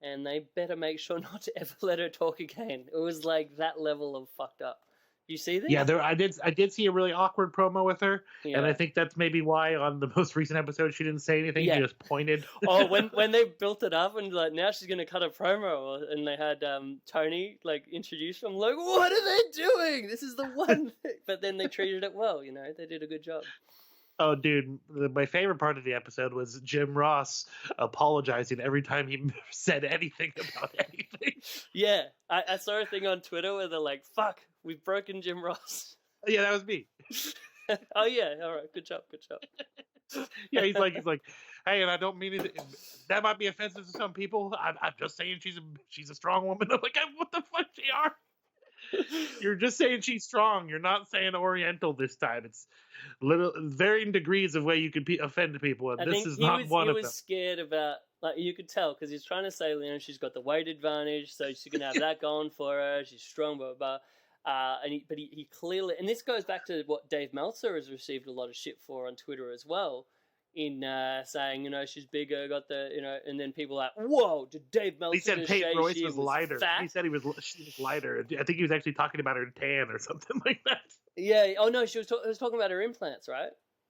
S3: and they better make sure not to ever let her talk again. It was like that level of fucked up. You see that?
S2: Yeah, I did see a really awkward promo with her, and I think that's maybe why on the most recent episode she didn't say anything. She just pointed.
S3: Oh, when they built it up and like now she's gonna cut a promo, and they had Tony like introduce them. I'm like, what are they doing? This is the one thing. But then they treated it well. You know, they did a good job.
S2: Oh, dude, my favorite part of the episode was Jim Ross apologizing every time he said anything about anything.
S3: Yeah, I saw a thing on Twitter where they're like, fuck, we've broken Jim Ross.
S2: Yeah, that was me.
S3: Oh, yeah, all right, good job.
S2: Yeah, he's like, hey, and I don't mean it. That might be offensive to some people. I'm just saying she's a strong woman. I'm like, what the fuck, JR? You're just saying she's strong. You're not saying Oriental this time. It's varying degrees of way you could offend people, and this is not one of them.
S3: He was scared about, like, you could tell because he's trying to say, she's got the weight advantage, so she's gonna have that going for her. She's strong, blah blah. But he clearly, and this goes back to what Dave Meltzer has received a lot of shit for on Twitter as well, in saying, she's bigger, got the, and then people are like, whoa, did Dave Meltzer
S2: He said Peyton Royce was lighter.
S3: Fat?
S2: He said she was lighter. I think he was actually talking about her tan or something like that.
S3: Yeah. Oh no, he was talking about her implants, right?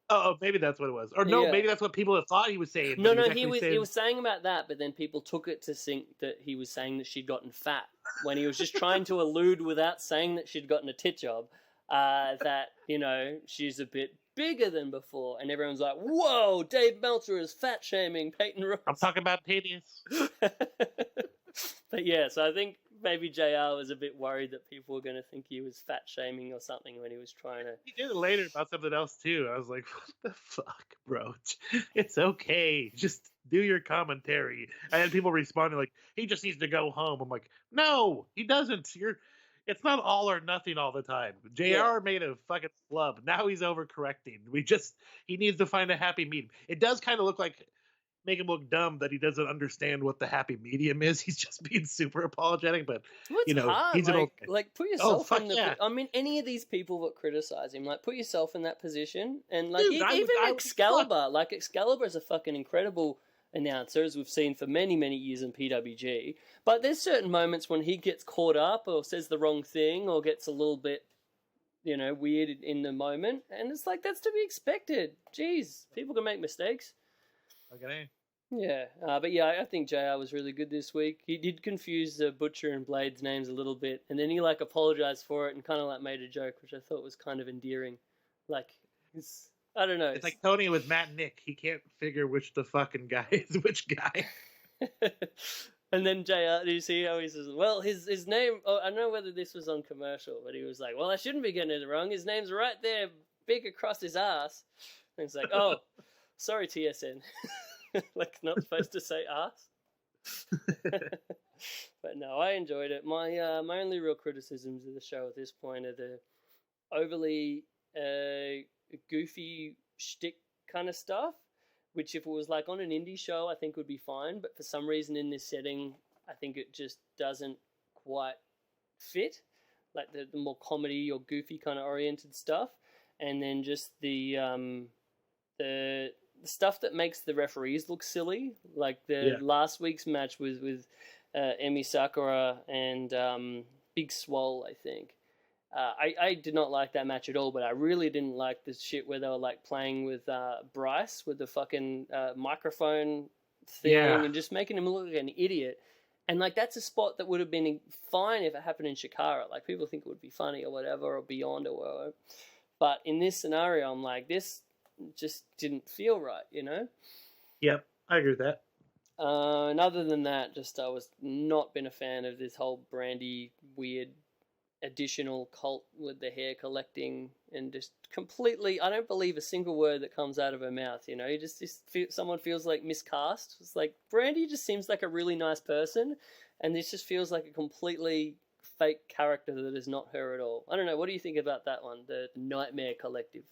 S2: Oh, maybe that's what it was. Or no, maybe that's what people have thought he was saying.
S3: No, he was saying about that, but then people took it to think that he was saying that she'd gotten fat when he was just trying to allude without saying that she'd gotten a tit job, that, she's a bit bigger than before. And everyone's like, whoa, Dave Meltzer is fat shaming Peyton Royce.
S2: I'm talking about titties.
S3: But yeah, so I think maybe JR was a bit worried that people were going to think he was fat shaming or something when he was trying to.
S2: He did it later about something else too. I was like, what the fuck, bro? It's okay. Just do your commentary. I had people responding like, he just needs to go home. I'm like, no, he doesn't. It's not all or nothing all the time. JR made a fucking flub. Now he's overcorrecting. He needs to find a happy medium. It does kind of make him look dumb that he doesn't understand what the happy medium is. He's just being super apologetic, but
S3: hard.
S2: He's
S3: like put yourself in the. I mean, any of these people that criticize him, like put yourself in that position, and like even Excalibur, like Excalibur is a fucking incredible announcer, as we've seen for many, many years in PWG. But there's certain moments when he gets caught up or says the wrong thing or gets a little bit, weird in the moment, and it's like that's to be expected. Jeez, people can make mistakes.
S2: Okay.
S3: Yeah, but yeah, I think JR was really good this week. He did confuse Butcher and Blade's names a little bit, and then he apologized for it and kind of made a joke, which I thought was kind of endearing. I don't know.
S2: It's like Tony with Matt and Nick. He can't figure which the fucking guy is which guy.
S3: And then JR, do you see how he says, well, his name, I don't know whether this was on commercial, but he was like, well, I shouldn't be getting it wrong. His name's right there, big across his ass. And it's like, oh, sorry, TSN. Not supposed to say ass. But no, I enjoyed it. My only real criticisms of the show at this point are the overly goofy shtick kind of stuff, which if it was on an indie show, I think would be fine. But for some reason in this setting, I think it just doesn't quite fit. The more comedy or goofy kind of oriented stuff, and then just the stuff that makes the referees look silly, like last week's match with Emi Sakura and Big Swole, I think. I did not like that match at all, but I really didn't like this shit where they were like playing with Bryce with the fucking microphone thing and just making him look like an idiot. And like that's a spot that would have been fine if it happened in Shikara. Like people think it would be funny or whatever or beyond or whatever. But in this scenario, I'm like, this just didn't feel right, you know?
S2: Yep, I agree with that.
S3: And other than that, just I was not been a fan of this whole Brandy weird additional cult with the hair collecting and just completely. I don't believe a single word that comes out of her mouth. You know, you just someone feels like miscast. It's like Brandy just seems like a really nice person, and this just feels like a completely fake character that is not her at all. I don't know. What do you think about that one, the Nightmare Collective?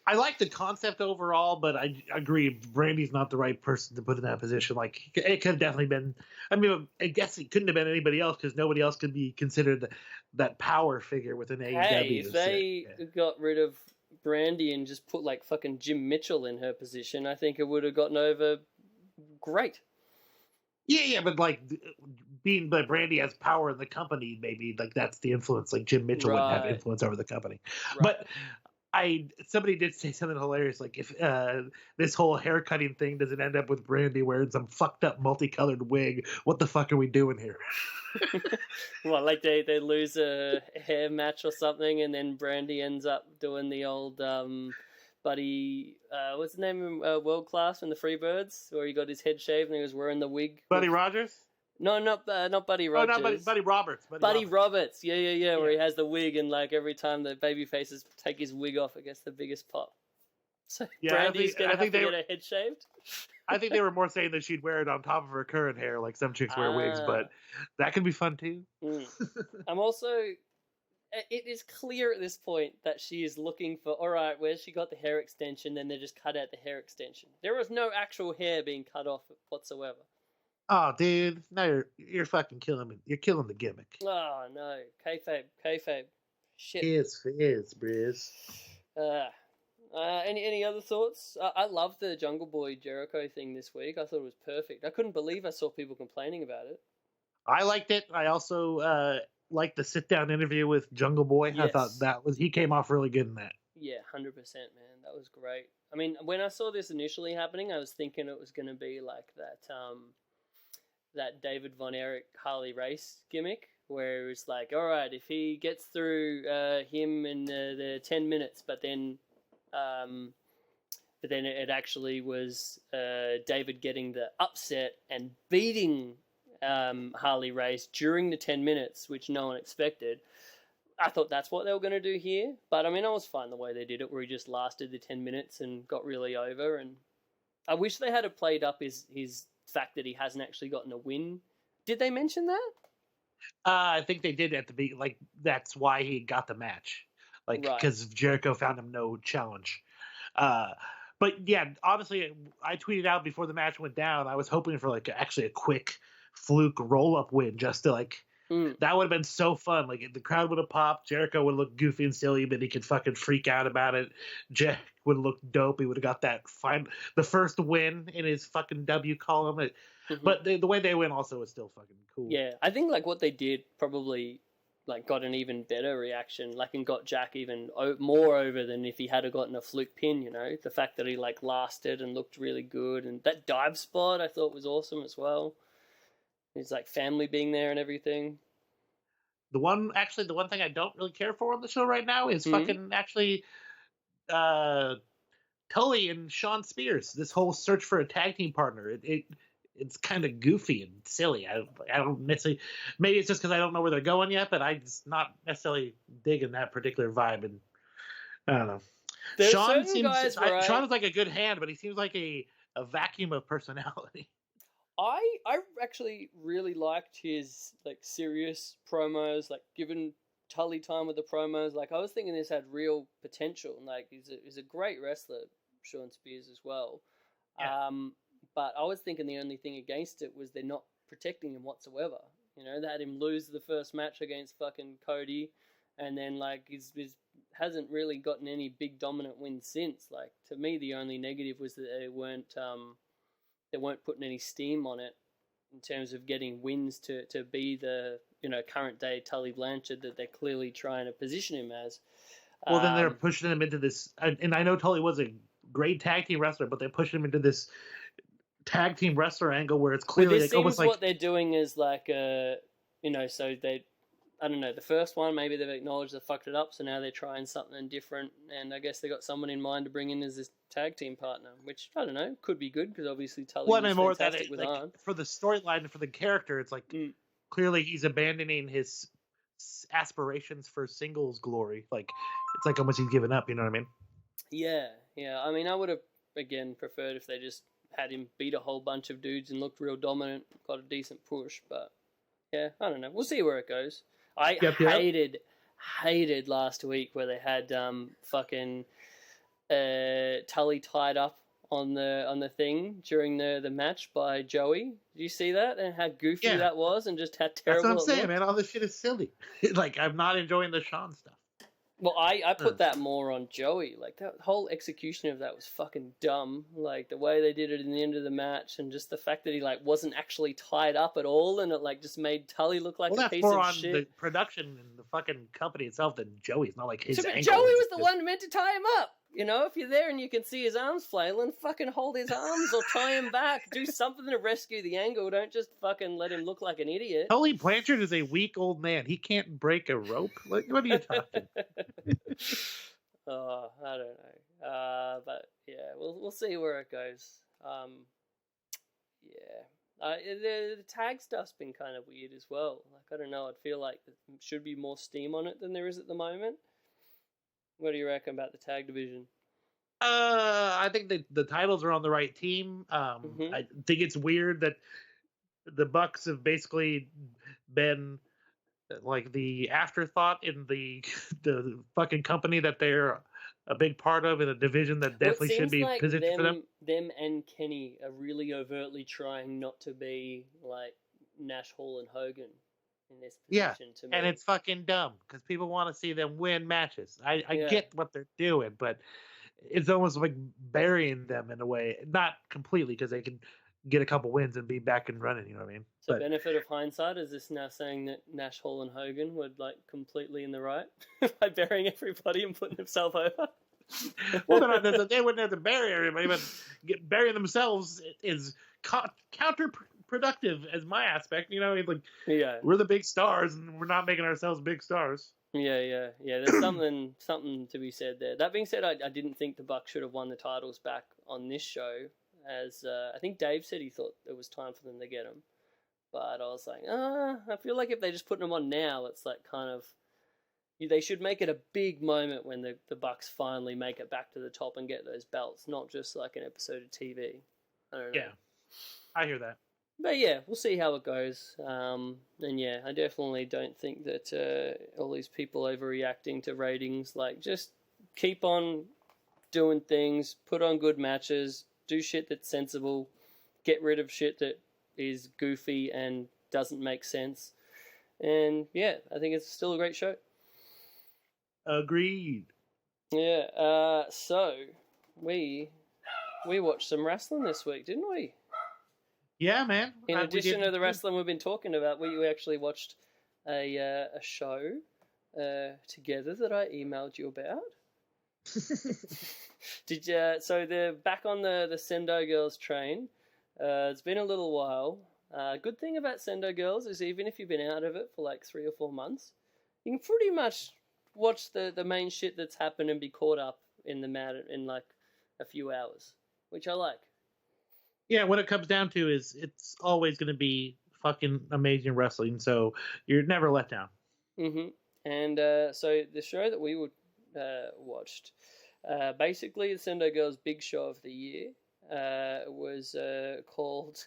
S2: I like the concept overall, but I agree Brandy's not the right person to put in that position. Like it could have definitely been. I mean, I guess it couldn't have been anybody else because nobody else could be considered that power figure within AEW.
S3: Hey, if they got rid of Brandy and just put like fucking Jim Mitchell in her position, I think it would have gotten over great.
S2: Yeah, but like being the Brandy has power in the company, maybe like that's the influence. Like Jim Mitchell wouldn't have influence over the company, but. Somebody did say something hilarious, like if this whole haircutting thing doesn't end up with Brandy wearing some fucked up multicolored wig, what the fuck are we doing here?
S3: Well, like they lose a hair match or something, and then Brandy ends up doing the old Buddy, what's the name of World Class in the Freebirds, where he got his head shaved and he was wearing the wig.
S2: Buddy Rogers?
S3: No, not Buddy Rogers.
S2: Oh, not Buddy Roberts.
S3: Buddy Roberts. Yeah. Where he has the wig, and like every time the baby faces take his wig off, it gets the biggest pop. So yeah, Brandy's gonna have to get her head shaved.
S2: I think they were more saying that she'd wear it on top of her current hair, like some chicks wear wigs, but that could be fun too.
S3: I'm also. It is clear at this point that she is looking for. All right, where she got the hair extension, then they just cut out the hair extension. There was no actual hair being cut off whatsoever.
S2: Oh, dude! Now you're fucking killing me. You're killing the gimmick.
S3: Oh no, kayfabe. Shit.
S2: Fizz, Briz.
S3: Any other thoughts? I love the Jungle Boy Jericho thing this week. I thought it was perfect. I couldn't believe I saw people complaining about it.
S2: I liked it. I also liked the sit down interview with Jungle Boy. Yes. I thought he came off really good in that.
S3: Yeah, 100%, man. That was great. I mean, when I saw this initially happening, I was thinking it was going to be like that David Von Erich Harley Race gimmick, where it was like, all right, if he gets through him in the 10 minutes, but then it actually was David getting the upset and beating Harley Race during the 10 minutes, which no one expected. I thought that's what they were going to do here, but I mean, I was fine the way they did it, where he just lasted the 10 minutes and got really over. And I wish they had played up his fact that he hasn't actually gotten a win. Did they mention that?
S2: I think they did at the beginning. Like that's why he got the match, like because Jericho found him no challenge. But yeah, honestly, I tweeted out before the match went down. I was hoping for like actually a quick fluke roll up win, just to like that would have been so fun. Like the crowd would have popped, Jericho would look goofy and silly, but he could fucking freak out about it. Jack would have looked dope. He would have got the first win in his fucking W column. But the way they win also was still fucking cool.
S3: Yeah, I think like what they did probably like got an even better reaction, like and got Jack even more over than if he had gotten a fluke pin. You know, the fact that he like lasted and looked really good, and that dive spot I thought was awesome as well. His like family being there and everything.
S2: The one thing I don't really care for on the show right now is fucking actually Tully and Sean Spears. This whole search for a tag team partner. It's kind of goofy and silly. I don't necessarily. Maybe it's just because I don't know where they're going yet, but I'm just not necessarily digging that particular vibe. And I don't know.
S3: There's
S2: Sean seems.
S3: Sean
S2: is like a good hand, but he seems like a vacuum of personality.
S3: I actually really liked his like serious promos, like giving Tully time with the promos. Like I was thinking this had real potential, and like he's a great wrestler, Sean Spears as well.
S2: Yeah.
S3: But I was thinking the only thing against it was they're not protecting him whatsoever. You know, they had him lose the first match against fucking Cody, and then like he's hasn't really gotten any big dominant wins since. Like to me, the only negative was that they weren't putting any steam on it in terms of getting wins to be the current day Tully Blanchard that they're clearly trying to position him as.
S2: Well, then they're pushing him into this, and I know Tully was a great tag team wrestler, but they're pushing him into this tag team wrestler angle where it's clearly
S3: this
S2: like
S3: seems
S2: almost like
S3: what they're doing is like so they. I don't know, the first one, maybe they've acknowledged they fucked it up, so now they're trying something different, and I guess they got someone in mind to bring in as this tag team partner, which, I don't know, could be good, because obviously Tully was
S2: more
S3: fantastic
S2: that
S3: with
S2: like,
S3: Arn.
S2: for the storyline and for the character, it's like clearly he's abandoning his aspirations for singles glory. Like, it's like almost he's given up, you know what I mean?
S3: Yeah. I mean, I would have, again, preferred if they just had him beat a whole bunch of dudes and looked real dominant, got a decent push, but yeah, I don't know. We'll see where it goes. I hated last week where they had fucking Tully tied up on the thing during the match by Joey. Did you see that and how goofy that was and just how terrible?
S2: That's what I'm saying, man. All this shit is silly. Like, I'm not enjoying the Sean stuff.
S3: Well, I put that more on Joey. Like, that whole execution of that was fucking dumb. Like, the way they did it in the end of the match and just the fact that he, like, wasn't actually tied up at all and it, like, just made Tully look like a piece of shit. Well, that's more on the
S2: production and the fucking company itself than Joey's. Not like his ankle.
S3: Joey was the one meant to tie him up. You know, if you're there and you can see his arms flailing, fucking hold his arms or tie him back. Do something to rescue the angle. Don't just fucking let him look like an idiot.
S2: Tully Blanchard is a weak old man. He can't break a rope. What are you talking?
S3: Oh, I don't know. But yeah, we'll see where it goes. The tag stuff's been kind of weird as well. Like, I don't know. I feel like there should be more steam on it than there is at the moment. What do you reckon about the tag division?
S2: I think the titles are on the right team. I think it's weird that the Bucks have basically been like the afterthought in the fucking company that they're a big part of in a division that definitely should be
S3: like
S2: positioned for them.
S3: Them and Kenny are really overtly trying not to be like Nash, Hall, and Hogan in this position to me.
S2: And it's fucking dumb because people want to see them win matches. I get what they're doing, but it's almost like burying them in a way. Not completely because they can get a couple wins and be back and running, you know what I mean?
S3: So benefit of hindsight, is this now saying that Nash, Hall, and Hogan were like completely in the right by burying everybody and putting themselves over?
S2: Well, they wouldn't have to bury everybody, but burying themselves is counterproductive as my aspect. You know, like we're the big stars and we're not making ourselves big stars.
S3: Yeah. There's something to be said there. That being said, I didn't think the Bucks should have won the titles back on this show, as I think Dave said he thought it was time for them to get them. But I was like, I feel like if they just put them on now, it's like kind of, they should make it a big moment when the Bucks finally make it back to the top and get those belts, not just like an episode of TV. I don't know.
S2: Yeah, I hear that.
S3: But yeah, we'll see how it goes. And yeah, I definitely don't think that all these people overreacting to ratings, like, just keep on doing things, put on good matches, do shit that's sensible, get rid of shit that is goofy and doesn't make sense. And yeah, I think it's still a great show.
S2: Agreed.
S3: Yeah, so we watched some wrestling this week, didn't we?
S2: Yeah, man.
S3: In addition to the wrestling we've been talking about, we actually watched a show together that I emailed you about. Did you? So they're back on the Sendai Girls train. It's been a little while. Good thing about Sendai Girls is even if you've been out of it for like 3 or 4 months, you can pretty much watch the main shit that's happened and be caught up in the matter in like a few hours, which I like.
S2: Yeah, what it comes down to is it's always going to be fucking amazing wrestling, so you're never let down.
S3: Mm-hmm. And so the show that we watched, basically the Sendai Girls Big Show of the year, was called,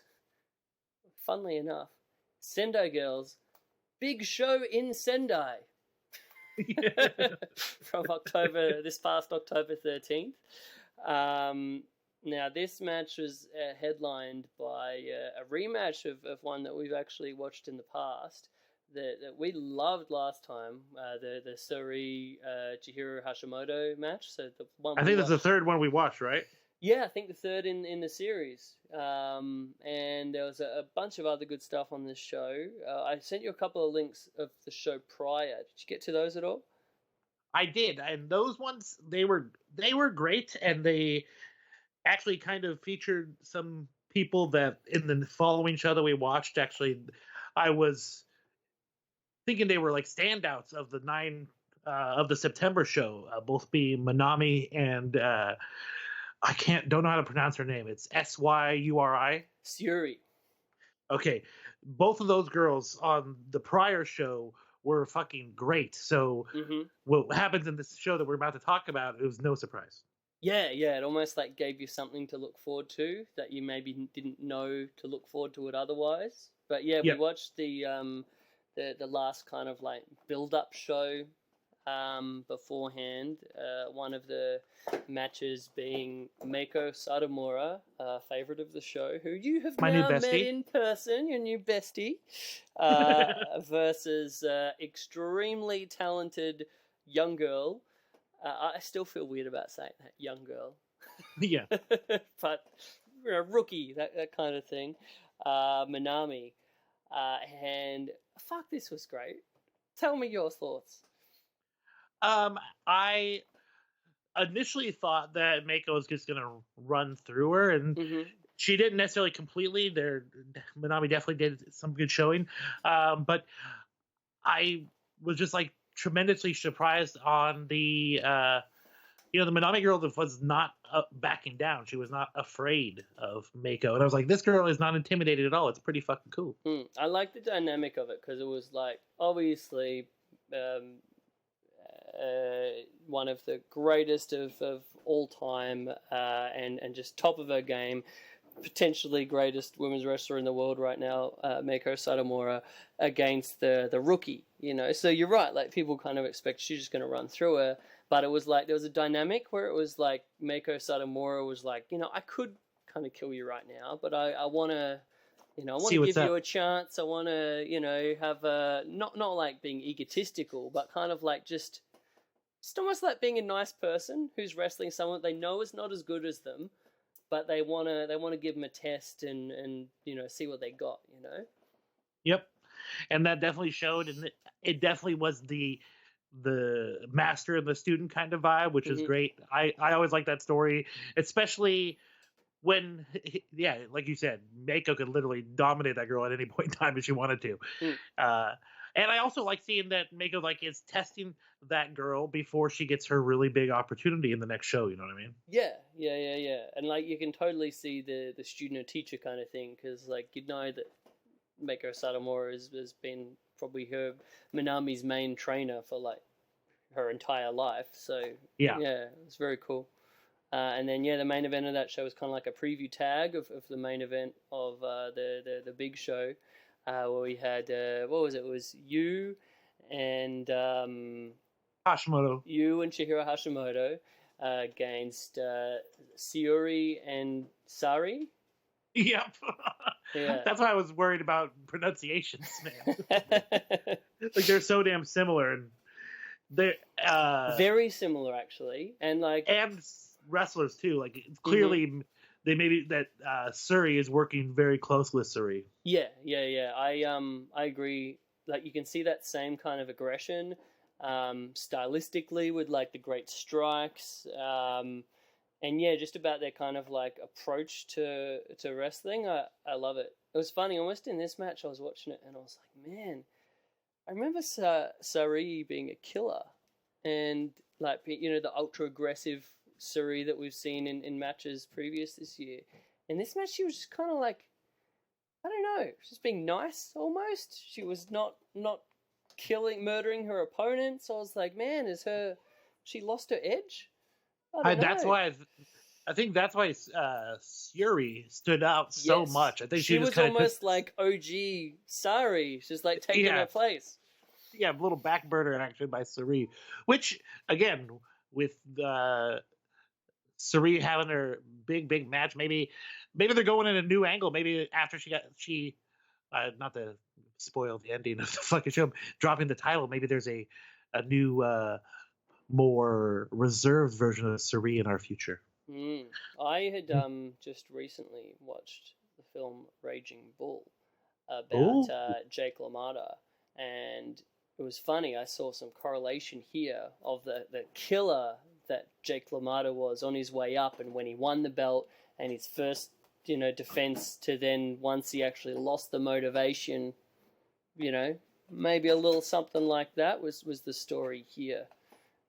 S3: funnily enough, Sendai Girls Big Show in Sendai. From this past October 13th. Now, this match was headlined by a rematch of one that we've actually watched in the past that we loved last time, the Suri Chihiro Hashimoto match. So the one
S2: I think that's the third one we watched, right?
S3: Yeah, I think the third in the series. And there was a bunch of other good stuff on this show. I sent you a couple of links of the show prior. Did you get to those at all?
S2: I did, and those ones they were great, and they actually kind of featured some people that in the following show that we watched. Actually, I was thinking they were like standouts of the of the September show, both being Manami and don't know how to pronounce her name. It's Syuri.
S3: Syuri.
S2: Okay, both of those girls on the prior show were fucking great. So what happens in this show that we're about to talk about, it was no surprise.
S3: Yeah, it almost like gave you something to look forward to that you maybe didn't know to look forward to it otherwise. But yeah, we watched the last kind of like build-up show beforehand. One of the matches being Meiko Satomura, favorite of the show, who you have now met in person, your new bestie, versus extremely talented young girl. I still feel weird about saying that, young girl.
S2: Yeah.
S3: But rookie, that kind of thing. Manami. And fuck, this was great. Tell me your thoughts.
S2: I initially thought that Meiko was just gonna run through her, and she didn't necessarily completely. Manami definitely did some good showing, but I was just like tremendously surprised on the the Manami girl that was not backing down. She was not afraid of Meiko, and I was like, this girl is not intimidated at all. It's pretty fucking cool.
S3: I like the dynamic of it because it was like obviously one of the greatest of all time, and just top of her game, potentially greatest women's wrestler in the world right now, Meiko Satomura, against the rookie, So you're right, like people kind of expect she's just going to run through her, but it was like there was a dynamic where it was like Meiko Satomura was like, I could kind of kill you right now, but I want to. I want to give you a chance. I want to, have a not like being egotistical, but kind of like just almost like being a nice person who's wrestling someone they know is not as good as them, but they want to give them a test and see what they got.
S2: Yep, and that definitely showed, and it definitely was the master and the student kind of vibe, which is great. I always like that story, especially when, like you said, Meiko could literally dominate that girl at any point in time if she wanted to. And I also like seeing that Meiko is testing that girl before she gets her really big opportunity in the next show. You know what I mean?
S3: Yeah. And you can totally see the student or teacher kind of thing, because that Meiko Satomura has been probably her Manami's main trainer for her entire life. So yeah, it's very cool. And then the main event of that show was kind of like a preview tag of the main event of the big show, where we had what was it? It was you and
S2: Hashimoto.
S3: You and Chihiro Hashimoto against Syuri and Sari.
S2: Yep. Yeah. That's why I was worried about pronunciations, man. They're so damn similar, and they're
S3: very similar actually, and
S2: wrestlers too. It's clearly they maybe that Suri is working very close with Suri.
S3: Yeah. I agree. You can see that same kind of aggression, stylistically with the great strikes, and just about their kind of approach to wrestling. I love it. It was funny. Almost in this match, I was watching it and I was like, man, I remember Sari being a killer, and the ultra aggressive Suri that we've seen in matches previous this year. In this match, she was just kind of I don't know, just being nice almost. She was not murdering her opponent. So I was like, man, she lost her edge? I don't know.
S2: I think that's why Syuri stood out so much. I think
S3: she was almost like OG Sari. She's taking her place.
S2: Yeah, a little backburner actually by Suri, which again with Suri having her big match, maybe they're going in a new angle. Maybe after she not to spoil the ending of the fucking show, dropping the title, maybe there's a new more reserved version of Suri in our future.
S3: I had just recently watched the film Raging Bull
S2: Ooh.
S3: about Jake LaMotta, and it was funny. I saw some correlation here of the killer that Jake LaMotta was on his way up, and when he won the belt and his first defense to then once he actually lost the motivation, maybe a little something like that was the story here.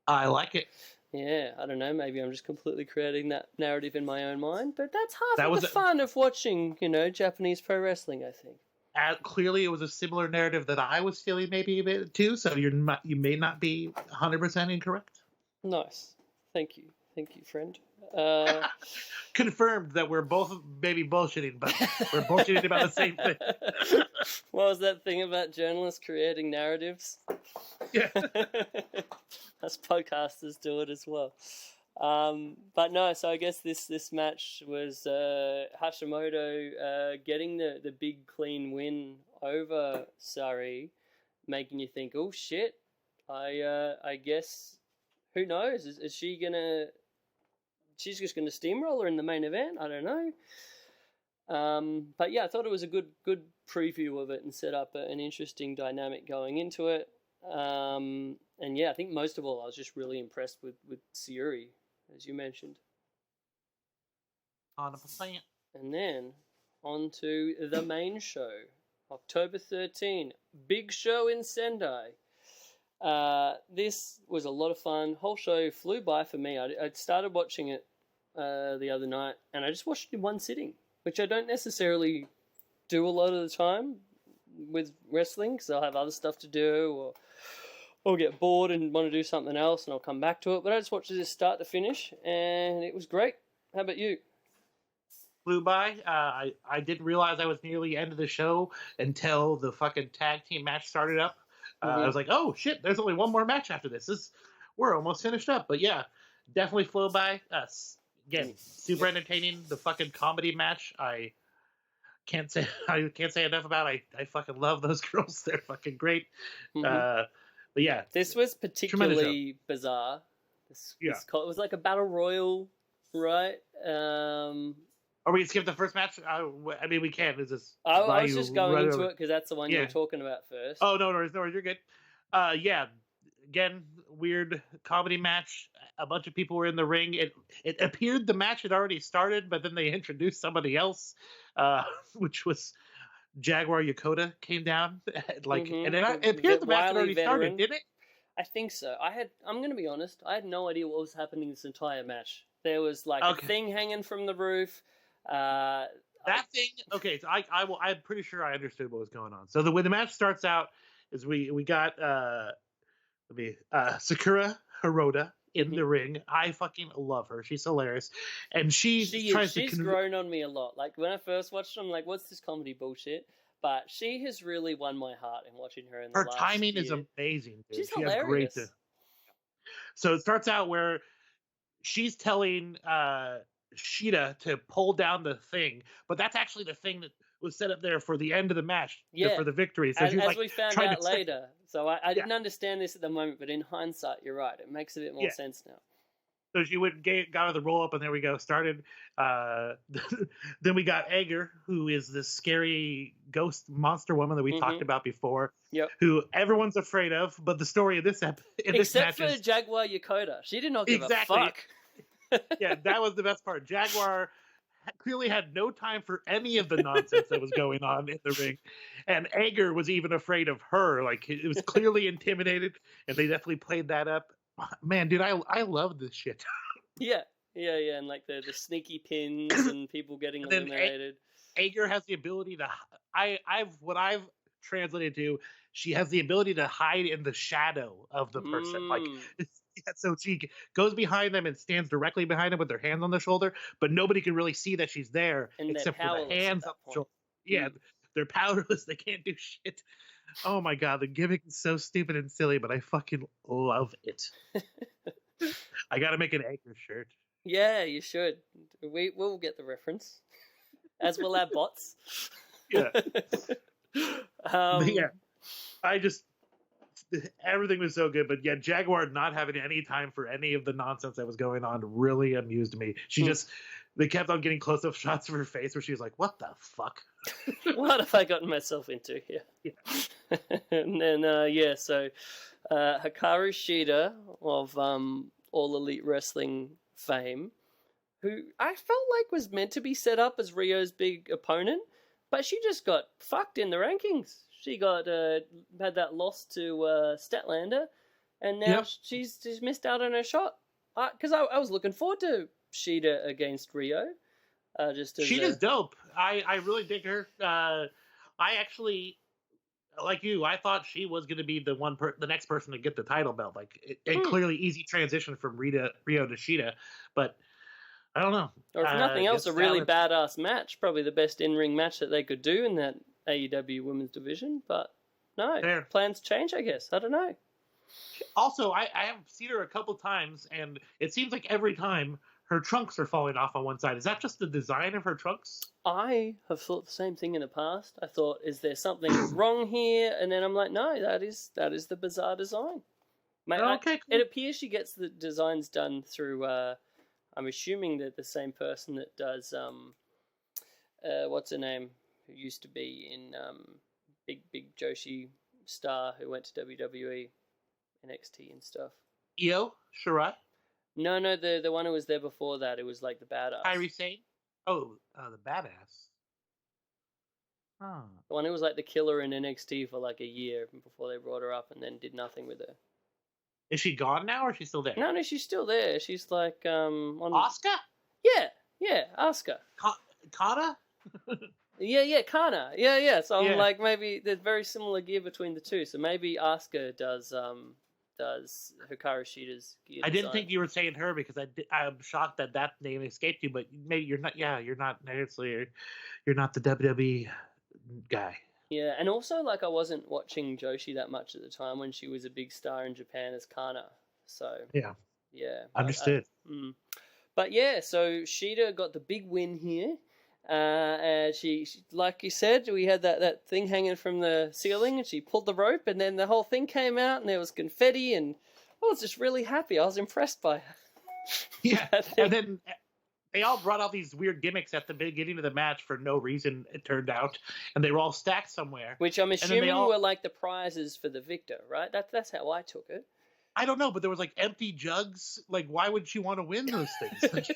S2: I like it.
S3: Yeah, I don't know. Maybe I'm just completely creating that narrative in my own mind, but that's half
S2: That
S3: of
S2: was
S3: the fun of watching, Japanese pro wrestling, I think.
S2: Clearly, it was a similar narrative that I was feeling maybe a bit too. So you may not be 100% incorrect.
S3: Nice. Thank you, friend.
S2: Confirmed that we're both maybe bullshitting, but we're bullshitting about the same thing.
S3: What was that thing about journalists creating narratives?
S2: Yeah.
S3: Us podcasters do it as well. But no, so I guess this match was Hashimoto getting the big clean win over Sari, making you think, oh shit, I guess, who knows? Is she gonna? She's just gonna steamroll her in the main event. I don't know. But yeah, I thought it was a good preview of it and set up an interesting dynamic going into it. And yeah, I think most of all, I was just really impressed with Sayuri, as you mentioned.
S2: 100%.
S3: And then on to the main show, October 13, Big Show in Sendai. This was a lot of fun. Whole show flew by for me. I started watching it the other night, and I just watched it in one sitting, which I don't necessarily do a lot of the time with wrestling, because I'll have other stuff to do, or get bored and want to do something else, and I'll come back to it. But I just watched this start to finish, and it was great. How about you?
S2: Flew by. I didn't realize I was nearly the end of the show until the fucking tag team match started up. I was like, oh shit, there's only one more match after this. We're almost finished up. But yeah, definitely flew by. Again, super entertaining. The fucking comedy match, I can't say enough about. I fucking love those girls. They're fucking great. But yeah,
S3: this was particularly bizarre. It was like a battle royal, right?
S2: Are we gonna skip the first match? I mean, we can. Is this?
S3: I was just going into it because that's the one you were talking about first.
S2: Oh no, you're good. Yeah. Again, weird comedy match. A bunch of people were in the ring. It appeared the match had already started, but then they introduced somebody else, which was Jaguar Yokota came down, and it appeared the match had already started, didn't it?
S3: I think so. I'm going to be honest. I had no idea what was happening this entire match. There was a thing hanging from the roof.
S2: That thing. Okay, so I'm pretty sure I understood what was going on. So when the match starts out, is we got Sakura Hirota in the ring. I fucking love her. She's hilarious, and she's
S3: grown on me a lot. Like when I first watched her, I'm like, what's this comedy bullshit? But she has really won my heart in watching her in the last
S2: Her timing
S3: year.
S2: is amazing. Dude.
S3: She's hilarious.
S2: So it starts out where she's telling Shida to pull down the thing, but that's actually the thing that was set up there for the end of the match, for the victory. So
S3: as we found out later. So I didn't understand this at the moment, but in hindsight, you're right. It makes a bit more sense now.
S2: So she got her the roll up, and there we go. Started. Then we got Ager, who is this scary ghost monster woman that we talked about before.
S3: Yep.
S2: Who everyone's afraid of, but the story of this
S3: except for Jaguar Yokota, she did not give a fuck.
S2: Yeah, that was the best part. Jaguar clearly had no time for any of the nonsense that was going on in the ring, and Ager was even afraid of her. Like it was clearly intimidated, and they definitely played that up. Man, dude, I love this shit.
S3: Yeah, and like the sneaky pins and people getting eliminated.
S2: Ager has the ability to. I've translated to. She has the ability to hide in the shadow of the person. Like, so she goes behind them and stands directly behind them with their hands on their shoulder, but nobody can really see that she's there except for the hands on the shoulder. Yeah, they're powerless. They can't do shit. Oh my god, the gimmick is so stupid and silly, but I fucking love it. I gotta make an Ager shirt.
S3: Yeah, you should. We'll get the reference, as will our bots.
S2: Yeah. But yeah, everything was so good. But yeah, Jaguar not having any time for any of the nonsense that was going on really amused me. They kept on getting close-up shots of her face where she was like, "What the fuck?
S3: What have I gotten myself into here?"
S2: Yeah.
S3: And then so Hikaru Shida of All Elite Wrestling fame, who I felt like was meant to be set up as Rio's big opponent, but she just got fucked in the rankings. She got had that loss to Statlander, and now she's missed out on her shot. Because I was looking forward to Shida against Rio.
S2: Sheeta's dope. I really dig her. I actually, like you, I thought she was going to be the next person to get the title belt. Like a clearly easy transition from Rio to Shida, but I don't know.
S3: Or if nothing else, a really badass match. Probably the best in-ring match that they could do in that AEW women's division. But no, plans change, I guess. I don't know.
S2: Also, I have seen her a couple times, and it seems like every time her trunks are falling off on one side. Is that just the design of her trunks? I
S3: have thought the same thing in the past. I thought, is there something wrong here? And then I'm like, no, that is the bizarre design.
S2: Okay, cool.
S3: It appears she gets the designs done through, I'm assuming that the same person that does, what's her name, who used to be in big Joshi star who went to WWE, NXT and stuff.
S2: Io Shirai?
S3: No, the one who was there before that. It was like the badass.
S2: Kairi Sane? Oh, the badass.
S3: Oh. The one who was like the killer in NXT for like a year before they brought her up and then did nothing with her.
S2: Is she gone now or is she still there?
S3: No, she's still there. She's like on
S2: Asuka?
S3: Yeah, Asuka.
S2: Kana?
S3: Yeah, Kana. Yeah. So I'm like, maybe there's very similar gear between the two. So maybe Asuka does Hikaru Shida's gear
S2: I didn't think you were saying her because I'm shocked that name escaped you, but maybe you're not. Yeah, you're not. You're not the WWE guy.
S3: Yeah, and also like I wasn't watching Joshi that much at the time when she was a big star in Japan as Kana. So yeah,
S2: understood.
S3: But yeah, so Shida got the big win here. She, like you said, we had that thing hanging from the ceiling, and she pulled the rope, and then the whole thing came out, and there was confetti, and I was just really happy. I was impressed by her.
S2: Yeah, and then they all brought out these weird gimmicks at the beginning of the match for no reason, it turned out, and they were all stacked somewhere.
S3: Which I'm assuming were like the prizes for the victor, right? That's how I took it.
S2: I don't know, but there was like empty jugs. Like, why would she want to win those things? Like,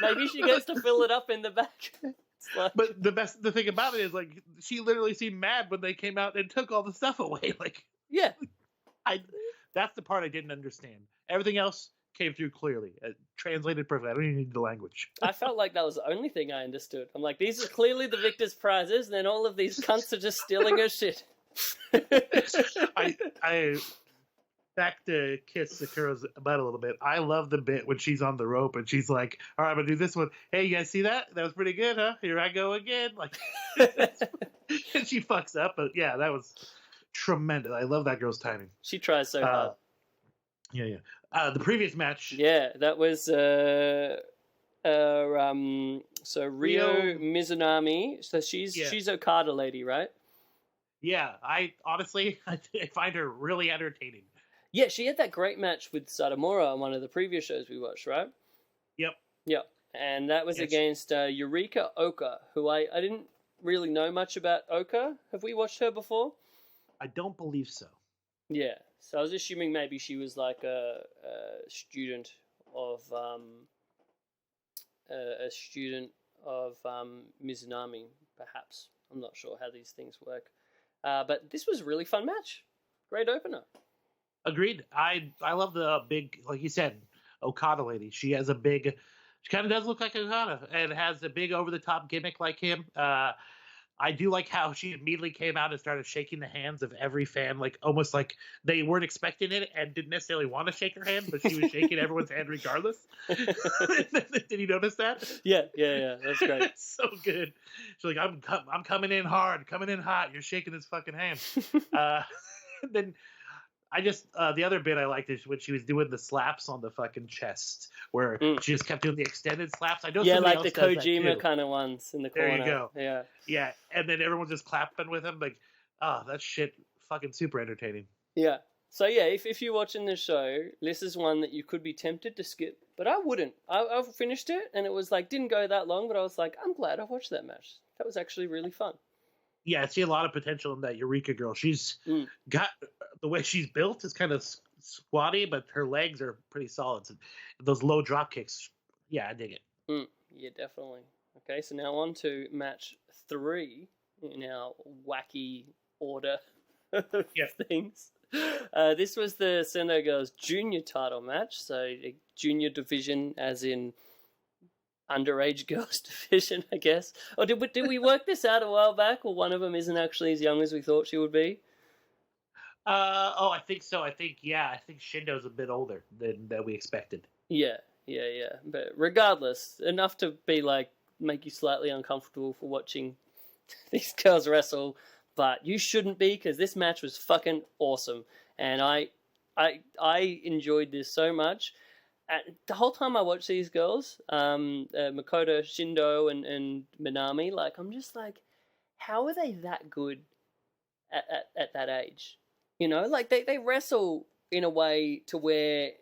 S3: maybe she gets to fill it up in the back. Like...
S2: But the thing about it is, like, she literally seemed mad when they came out and took all the stuff away. Like,
S3: yeah,
S2: that's the part I didn't understand. Everything else came through clearly, translated perfectly. I don't even need the language.
S3: I felt like that was the only thing I understood. I'm like, these are clearly the victor's prizes, and then all of these cunts are just stealing her shit.
S2: I back to kiss Sakura's butt a little bit. I love the bit when she's on the rope and she's like, all right, I'm going to do this one. Hey, you guys see that? That was pretty good, huh? Here I go again. Like, and she fucks up. But yeah, that was tremendous. I love that girl's timing.
S3: She tries so hard.
S2: Yeah. The previous match.
S3: Yeah, that was so Rio Mizunami. So she's Okada lady, right?
S2: Yeah, I honestly I find her really entertaining.
S3: Yeah, she had that great match with Satomura on one of the previous shows we watched, right? Yep. And that was against Eureka Oka, who I didn't really know much about Oka. Have we watched her before?
S2: I don't believe so.
S3: Yeah, so I was assuming maybe she was like a student of Mizunami, perhaps. I'm not sure how these things work. But this was a really fun match. Great opener. Agreed.
S2: I love the big, like you said, Okada lady. She kind of does look like Okada and has a big over-the-top gimmick like him. I do like how she immediately came out and started shaking the hands of every fan, like almost like they weren't expecting it and didn't necessarily want to shake her hand, but she was shaking everyone's hand regardless. Did you notice that?
S3: Yeah, that's great.
S2: It's so good. She's like, I'm coming in hard, coming in hot. You're shaking this fucking hand. Then I just the other bit I liked is when she was doing the slaps on the fucking chest, where she just kept doing the extended slaps. I know,
S3: like the Kojima kind of ones in the corner.
S2: There you go.
S3: Yeah,
S2: and then everyone's just clapping with him, like, oh, that shit, fucking super entertaining.
S3: Yeah, So yeah, if you're watching the show, this is one that you could be tempted to skip, but I wouldn't. I finished it, and it was like didn't go that long, but I was like, I'm glad I watched that match. That was actually really fun.
S2: Yeah, I see a lot of potential in that Eureka girl. She's got the way she's built is kind of squatty, but her legs are pretty solid. So those low drop kicks, yeah, I dig it.
S3: Yeah, definitely. Okay, so now on to match 3 in our wacky order of things. This was the Sendai Girls Junior title match, so a junior division, as in underage girls division, I guess. Or did we work this out a while back? Or one of them isn't actually as young as we thought she would be?
S2: I think so. I think Shindo's a bit older than we expected.
S3: Yeah. But regardless, enough to be like make you slightly uncomfortable for watching these girls wrestle. But you shouldn't be, because this match was fucking awesome, and I enjoyed this so much. The whole time I watched these girls, Makoto, Shindo, and Minami, like I'm just like, how are they that good at that age? You know, like they wrestle in a way to where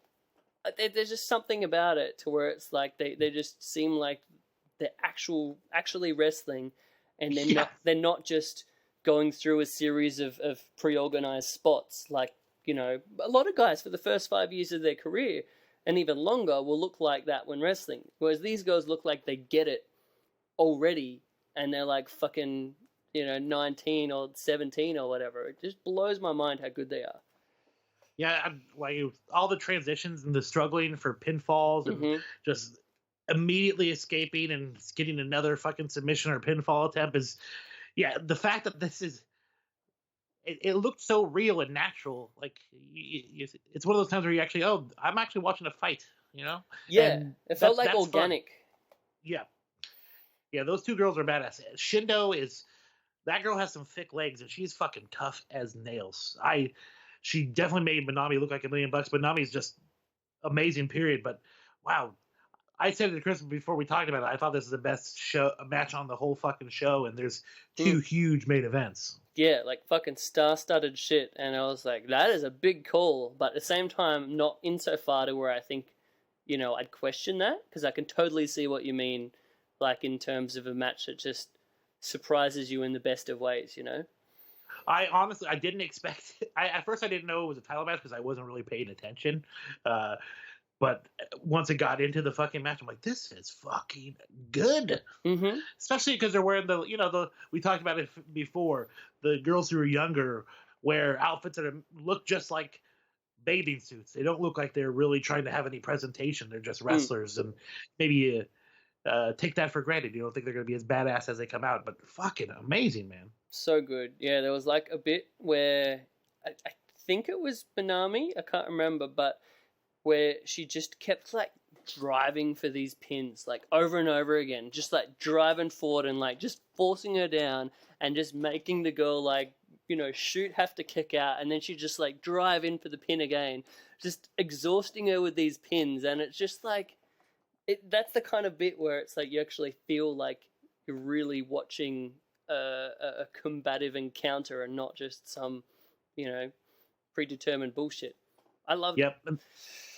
S3: there's just something about it to where it's like they just seem like they're actually wrestling, and they're not just going through a series of pre-organized spots. Like, you know, a lot of guys for the first 5 years of their career and even longer will look like that when wrestling. Whereas these girls look like they get it already and they're like fucking, 19 or 17 or whatever. It just blows my mind how good they are.
S2: Yeah, all the transitions and the struggling for pinfalls and just immediately escaping and getting another fucking submission or pinfall attempt is... Yeah, the fact that this is, it looked so real and natural. Like, it's one of those times where you actually, I'm actually watching a fight,
S3: Yeah,
S2: and
S3: it felt like organic.
S2: Fun. Yeah, those two girls are badass. Shindo that girl has some thick legs, and she's fucking tough as nails. She definitely made Minami look like $1 million. Minami's just amazing, period. But, wow. I said it to Chris before we talked about it. I thought this is the best match on the whole fucking show, and there's 2 huge main events.
S3: Yeah, like fucking star-studded shit, and I was like, that is a big call, but at the same time, not insofar to where I think, I'd question that, because I can totally see what you mean, like in terms of a match that just surprises you in the best of ways,
S2: I honestly, I didn't expect it. At first I didn't know it was a title match because I wasn't really paying attention. But once it got into the fucking match, I'm like, this is fucking good. Mm-hmm. Especially because they're wearing we talked about it before, the girls who are younger wear outfits that look just like bathing suits. They don't look like they're really trying to have any presentation. They're just wrestlers. And maybe take that for granted. You don't think they're going to be as badass as they come out. But fucking amazing, man.
S3: So good. Yeah, there was like a bit where I think it was Minami. I can't remember, but where she just kept like driving for these pins like over and over again, just like driving forward and like just forcing her down and just making the girl like, have to kick out, and then she just like drive in for the pin again, just exhausting her with these pins. And it's just like that's the kind of bit where it's like you actually feel like you're really watching a combative encounter and not just some, predetermined bullshit. I loved it.
S2: Yep.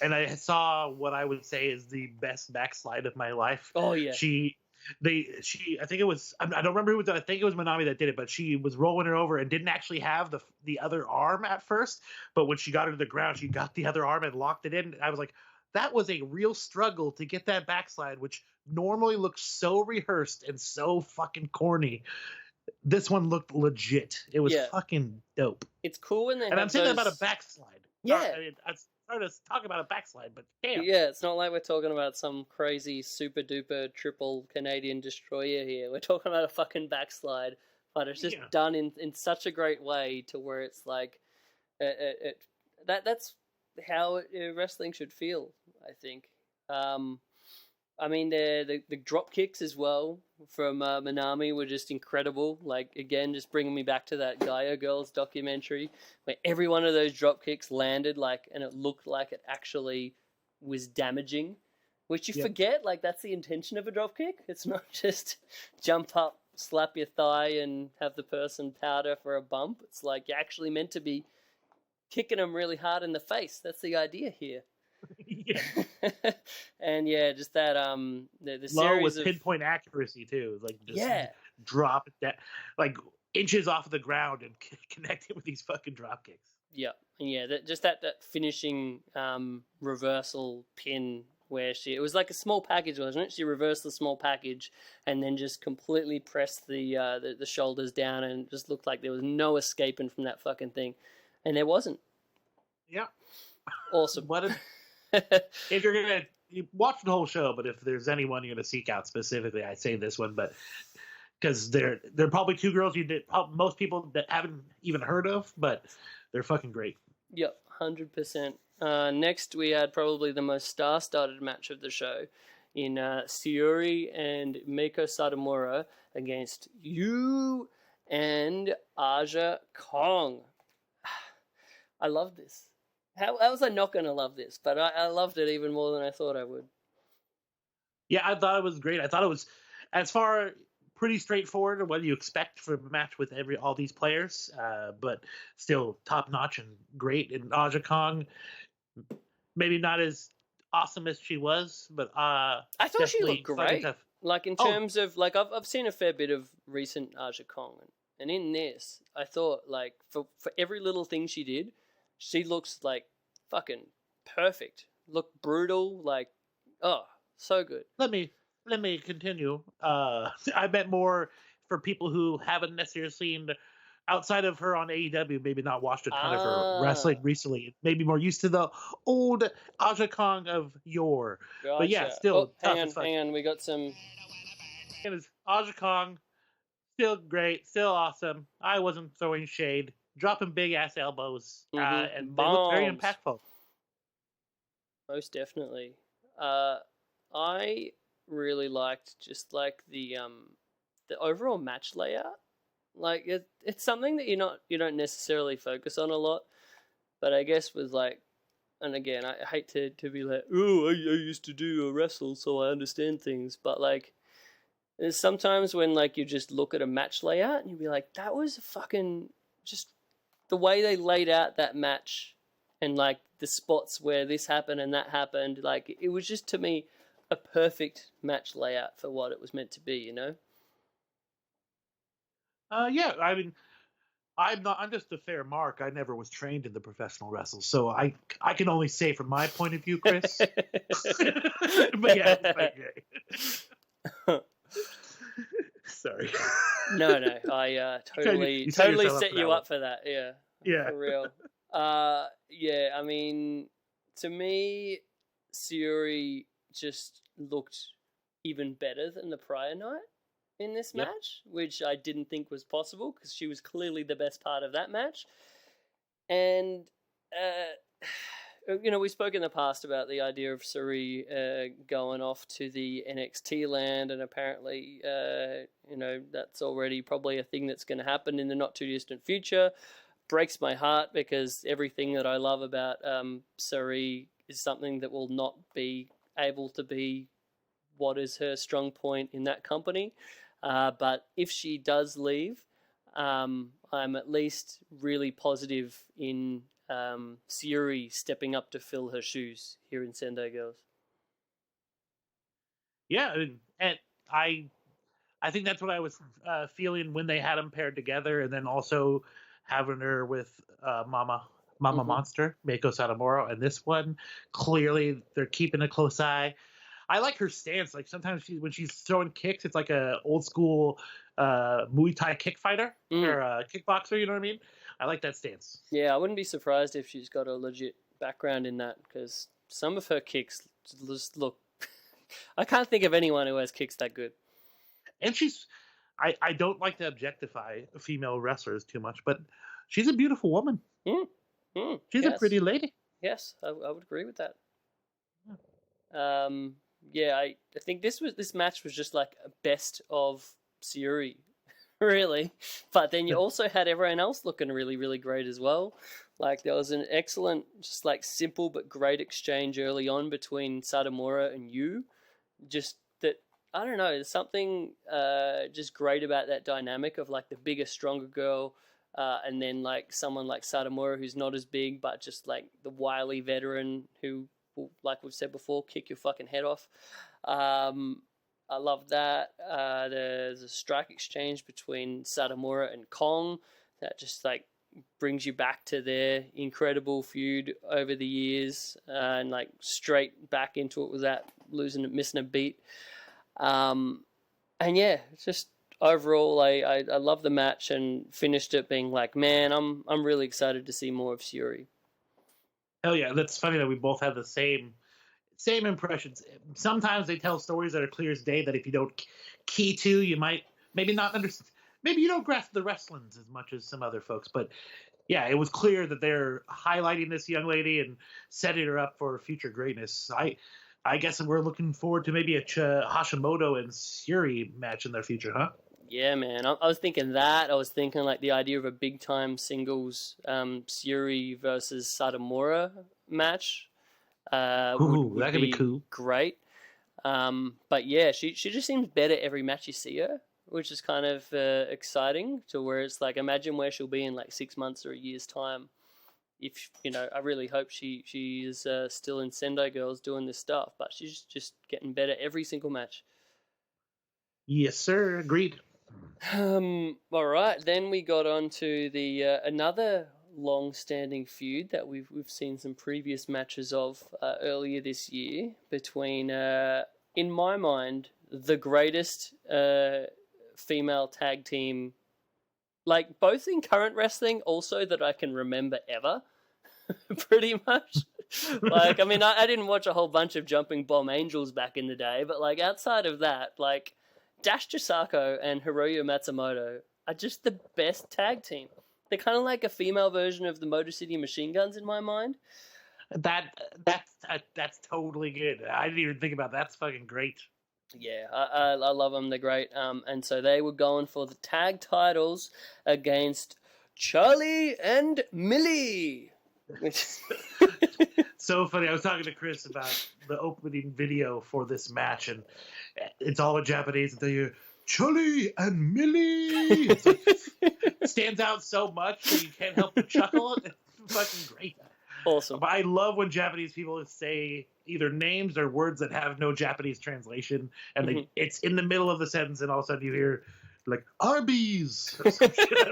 S2: And I saw what I would say is the best backslide of my life.
S3: Oh yeah.
S2: I think it was, I don't remember who it was. I think it was Minami that did it, but she was rolling her over and didn't actually have the other arm at first. But when she got her to the ground, she got the other arm and locked it in. I was like, that was a real struggle to get that backslide, which normally looks so rehearsed and so fucking corny. This one looked legit. It was fucking dope.
S3: It's cool when they
S2: and I'm saying about a backslide.
S3: Yeah.
S2: I'm starting to talk about a backslide, but damn.
S3: Yeah, it's not like we're talking about some crazy super duper triple Canadian destroyer here. We're talking about a fucking backslide, but it's just done in such a great way to where it's like that's how wrestling should feel, I think. I mean, the drop kicks as well from Minami were just incredible. Like, again, just bringing me back to that Gaia Girls documentary where every one of those drop kicks landed, like, and it looked like it actually was damaging, which you forget, like, that's the intention of a drop kick. It's not just jump up, slap your thigh, and have the person powder for a bump. It's like you're actually meant to be kicking them really hard in the face. That's the idea here.
S2: Yeah.
S3: And yeah, just that the
S2: Low
S3: series
S2: with
S3: of
S2: pinpoint accuracy too, like just
S3: yeah.
S2: drop that like inches off of the ground and connect it with these fucking drop kicks.
S3: Yeah, and yeah, that finishing reversal pin where it was like a small package, wasn't it? She reversed the small package and then just completely pressed the shoulders down, and it just looked like there was no escaping from that fucking thing, and there wasn't.
S2: Yeah,
S3: Awesome.
S2: If you're gonna watch the whole show, but if there's anyone you're gonna seek out specifically, I say this one, but because they're probably two girls most people that haven't even heard of, but they're fucking great.
S3: Yep, 100%. Next, we had probably the most star-studded match of the show in Sayuri and Meiko Satomura against Yu and Aja Kong. I love this. How was I not going to love this? But I loved it even more than I thought I would.
S2: Yeah, I thought it was great. I thought it was pretty straightforward what you expect from a match with all these players, but still top notch and great. And Aja Kong, maybe not as awesome as she was, but
S3: I thought she looked great. Like in terms of like I've seen a fair bit of recent Aja Kong, and in this, I thought like for every little thing she did, she looks like fucking perfect. Look brutal, like so good.
S2: Let me continue. I bet more for people who haven't necessarily seen outside of her on AEW, maybe not watched a ton of her wrestling recently. Maybe more used to the old Aja Kong of yore. Gotcha. But yeah, still tough.
S3: Hang on, we got some.
S2: Aja Kong, still great, still awesome. I wasn't throwing shade, dropping big ass elbows, and they look very impactful.
S3: Most definitely. I really liked just like the overall match layout. Like it's something that you don't necessarily focus on a lot, but I guess with like, and again I hate to be like, oh, I used to do a wrestle so I understand things, but like there's sometimes when like you just look at a match layout and you be like, that was fucking just the way they laid out that match and like the spots where this happened and that happened, like it was just to me a perfect match layout for what it was meant to be, you know?
S2: Yeah, I mean, I'm just a fair mark. I never was trained in the professional wrestle, so I can only say from my point of view, Chris. But yeah, okay. Sorry.
S3: No, I totally set you up for that. Yeah.
S2: Yeah.
S3: For real. Yeah, I mean, to me, Sayuri just looked even better than the prior night in this match, which I didn't think was possible because she was clearly the best part of that match. And, we spoke in the past about the idea of Sayuri going off to the NXT land, and apparently, that's already probably a thing that's going to happen in the not too distant future. Breaks my heart because everything that I love about Sayuri is something that will not be able to be what is her strong point in that company. But if she does leave, I'm at least really positive in Sayuri stepping up to fill her shoes here in Sendai Girls.
S2: Yeah, and I think that's what I was feeling when they had them paired together, and then also having her with Mama Monster, Meiko Satomura, and this one, clearly they're keeping a close eye. I like her stance. Like sometimes when she's throwing kicks, it's like a old school Muay Thai kick fighter or kickboxer. You know what I mean? I like that stance.
S3: Yeah, I wouldn't be surprised if she's got a legit background in that because some of her kicks just look. I can't think of anyone who has kicks that good.
S2: And I don't like to objectify female wrestlers too much, but she's a beautiful woman. She's a pretty lady.
S3: Yes, I would agree with that. Yeah, I think this match was just like a best of Sayuri, really. But then you also had everyone else looking really, really great as well. Like there was an excellent, just like simple but great exchange early on between Satomura and Yu. Just that, I don't know, there's something just great about that dynamic of like the bigger, stronger girl and then like someone like Satomura who's not as big but just like the wily veteran who will, like we've said before, kick your fucking head off. I love that. There's a strike exchange between Satomura and Kong that just like brings you back to their incredible feud over the years, and like straight back into it without missing a beat. And yeah, it's just overall, I love the match and finished it being like, man, I'm really excited to see more of Syuri.
S2: Hell yeah, that's funny that we both have the same impressions. Sometimes they tell stories that are clear as day that if you don't key to, you might maybe not understand. Maybe you don't grasp the wrestlings as much as some other folks. But yeah, it was clear that they're highlighting this young lady and setting her up for future greatness. I guess we're looking forward to maybe a Hashimoto and Syuri match in their future, huh?
S3: Yeah, man. I was thinking that. I was thinking like the idea of a big time singles Syuri versus Satomura match.
S2: Ooh, that could be cool.
S3: Great. But yeah, she just seems better every match you see her, which is kind of exciting. To where it's like, imagine where she'll be in like 6 months or a year's time. If I really hope she is still in Sendai Girls doing this stuff, but she's just getting better every single match.
S2: Yes, sir. Agreed.
S3: All right, then we got on to the another long-standing feud that we've seen some previous matches of earlier this year between, in my mind, the greatest female tag team, like both in current wrestling, also that I can remember ever, pretty much. Like, I mean, I didn't watch a whole bunch of Jumping Bomb Angels back in the day, but like outside of that, like Dash Chisako and Hiroyo Matsumoto are just the best tag team. They're kind of like a female version of the Motor City Machine Guns in my mind.
S2: That's totally good. I didn't even think about that. That's fucking great.
S3: Yeah, I love them. They're great. And so they were going for the tag titles against Charlie and Millie. Which...
S2: So funny. I was talking to Chris about the opening video for this match, and it's all in Japanese, and they hear Charlie and Millie. It's like, it stands out so much that you can't help but chuckle. It's fucking great.
S3: Awesome.
S2: But I love when Japanese people say either names or words that have no Japanese translation, and it's in the middle of the sentence, and all of a sudden you hear like Arby's or some shit.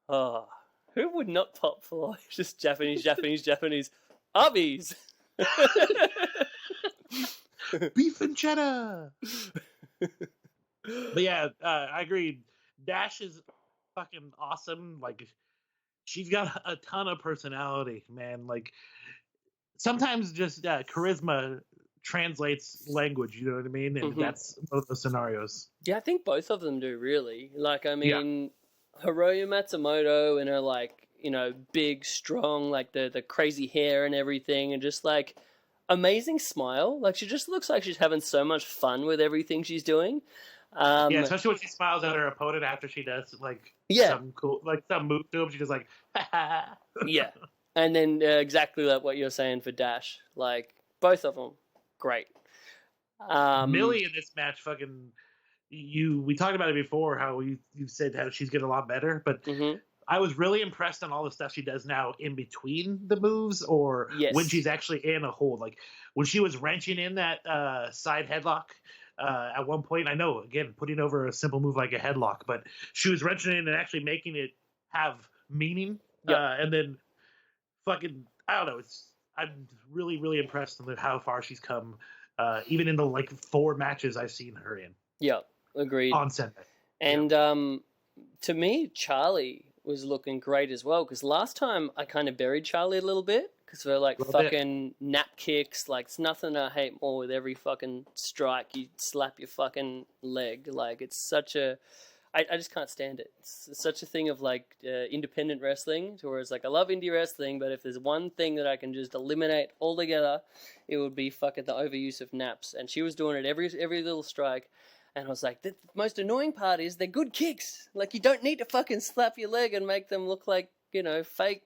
S3: Oh, who would not pop for just Japanese Arby's?
S2: Beef and cheddar. But yeah, I agree. Dash is fucking awesome. Like, she's got a ton of personality, man. Like, sometimes just charisma translates language, you know what I mean? And that's one of the scenarios.
S3: Yeah, I think both of them do, really. Like, I mean, Hiroyo Matsumoto and her, like, big, strong, like the crazy hair and everything, and just like amazing smile. Like, she just looks like she's having so much fun with everything she's doing.
S2: Yeah, especially when she smiles at her opponent after she does like some cool, like some move to him. She's just like,
S3: yeah. And then exactly like what you're saying for Dash, like both of them, great.
S2: Millie in this match, fucking we talked about it before. How you said how she's getting a lot better, but I was really impressed on all the stuff she does now in between the moves, or when she's actually in a hold. Like when she was wrenching in that side headlock. At one point, I know, again, putting over a simple move like a headlock, but she was wrenching in and actually making it have meaning. And then fucking, I don't know, I'm really, really impressed with how far she's come, even in the like 4 matches I've seen her in.
S3: Yeah, agreed.
S2: On Sunday.
S3: And to me, Charlie was looking great as well, because last time I kind of buried Charlie a little bit. Because we're like fucking nap kicks. Like, it's nothing I hate more with every fucking strike. You slap your fucking leg. Like, it's such a... I just can't stand it. It's such a thing of, like, independent wrestling. To where it's like, I love indie wrestling, but if there's one thing that I can just eliminate altogether, it would be fucking the overuse of naps. And she was doing it every little strike. And I was like, the most annoying part is they're good kicks. Like, you don't need to fucking slap your leg and make them look like, fake.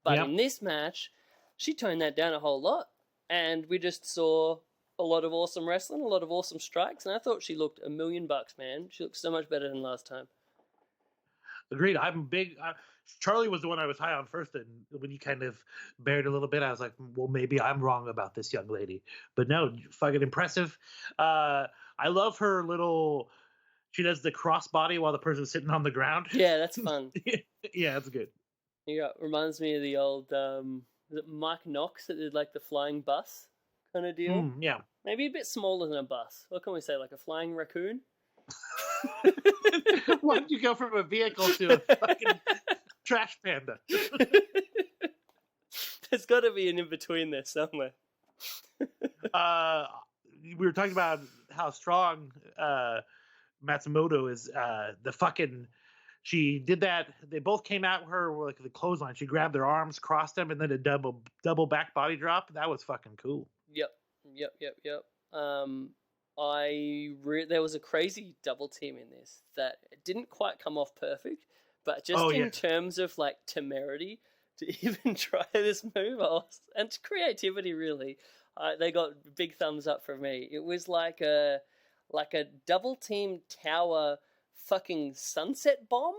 S3: But in this match, she toned that down a whole lot. And we just saw a lot of awesome wrestling, a lot of awesome strikes, and I thought she looked $1,000,000, man. She looked so much better than last time.
S2: Agreed. I'm big. Charlie was the one I was high on first, and when you kind of bared a little bit, I was like, well, maybe I'm wrong about this young lady. But no, fucking impressive. I love her little. She does the crossbody while the person's sitting on the ground.
S3: Yeah, that's fun.
S2: Yeah, that's good.
S3: Yeah, reminds me of the old was it Mike Knox that did like the flying bus kind of deal?
S2: Yeah.
S3: Maybe a bit smaller than a bus. What can we say, like a flying raccoon?
S2: Why did you go from a vehicle to a fucking trash panda?
S3: There's got to be an in between there somewhere.
S2: We were talking about how strong Matsumoto is. The fucking she did that. They both came at her with like the clothesline. She grabbed their arms, crossed them, and then a double back body drop. That was fucking cool.
S3: Yep. There was a crazy double team in this that didn't quite come off perfect, but just in terms of like temerity to even try this move, and creativity, really, they got big thumbs up from me. It was like a double team tower fucking sunset bomb.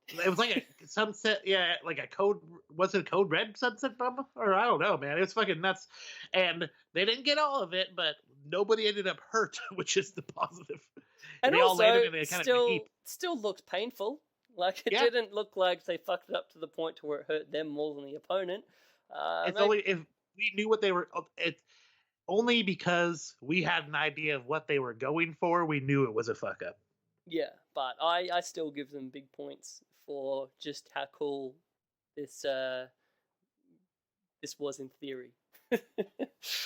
S2: It was like a sunset, yeah, like a code. Was it a code red sunset bomb? Or I don't know, man. It was fucking nuts, and they didn't get all of it, but nobody ended up hurt, which is the positive.
S3: And
S2: they
S3: also,
S2: all landed in a kind of heap.
S3: Still looked painful. Like it didn't look like they fucked it up to the point to where it hurt them more than the opponent.
S2: It's only if we knew what they were. It's only because we had an idea of what they were going for. We knew it was a fuck up.
S3: Yeah, but I still give them big points for just how cool this was in theory.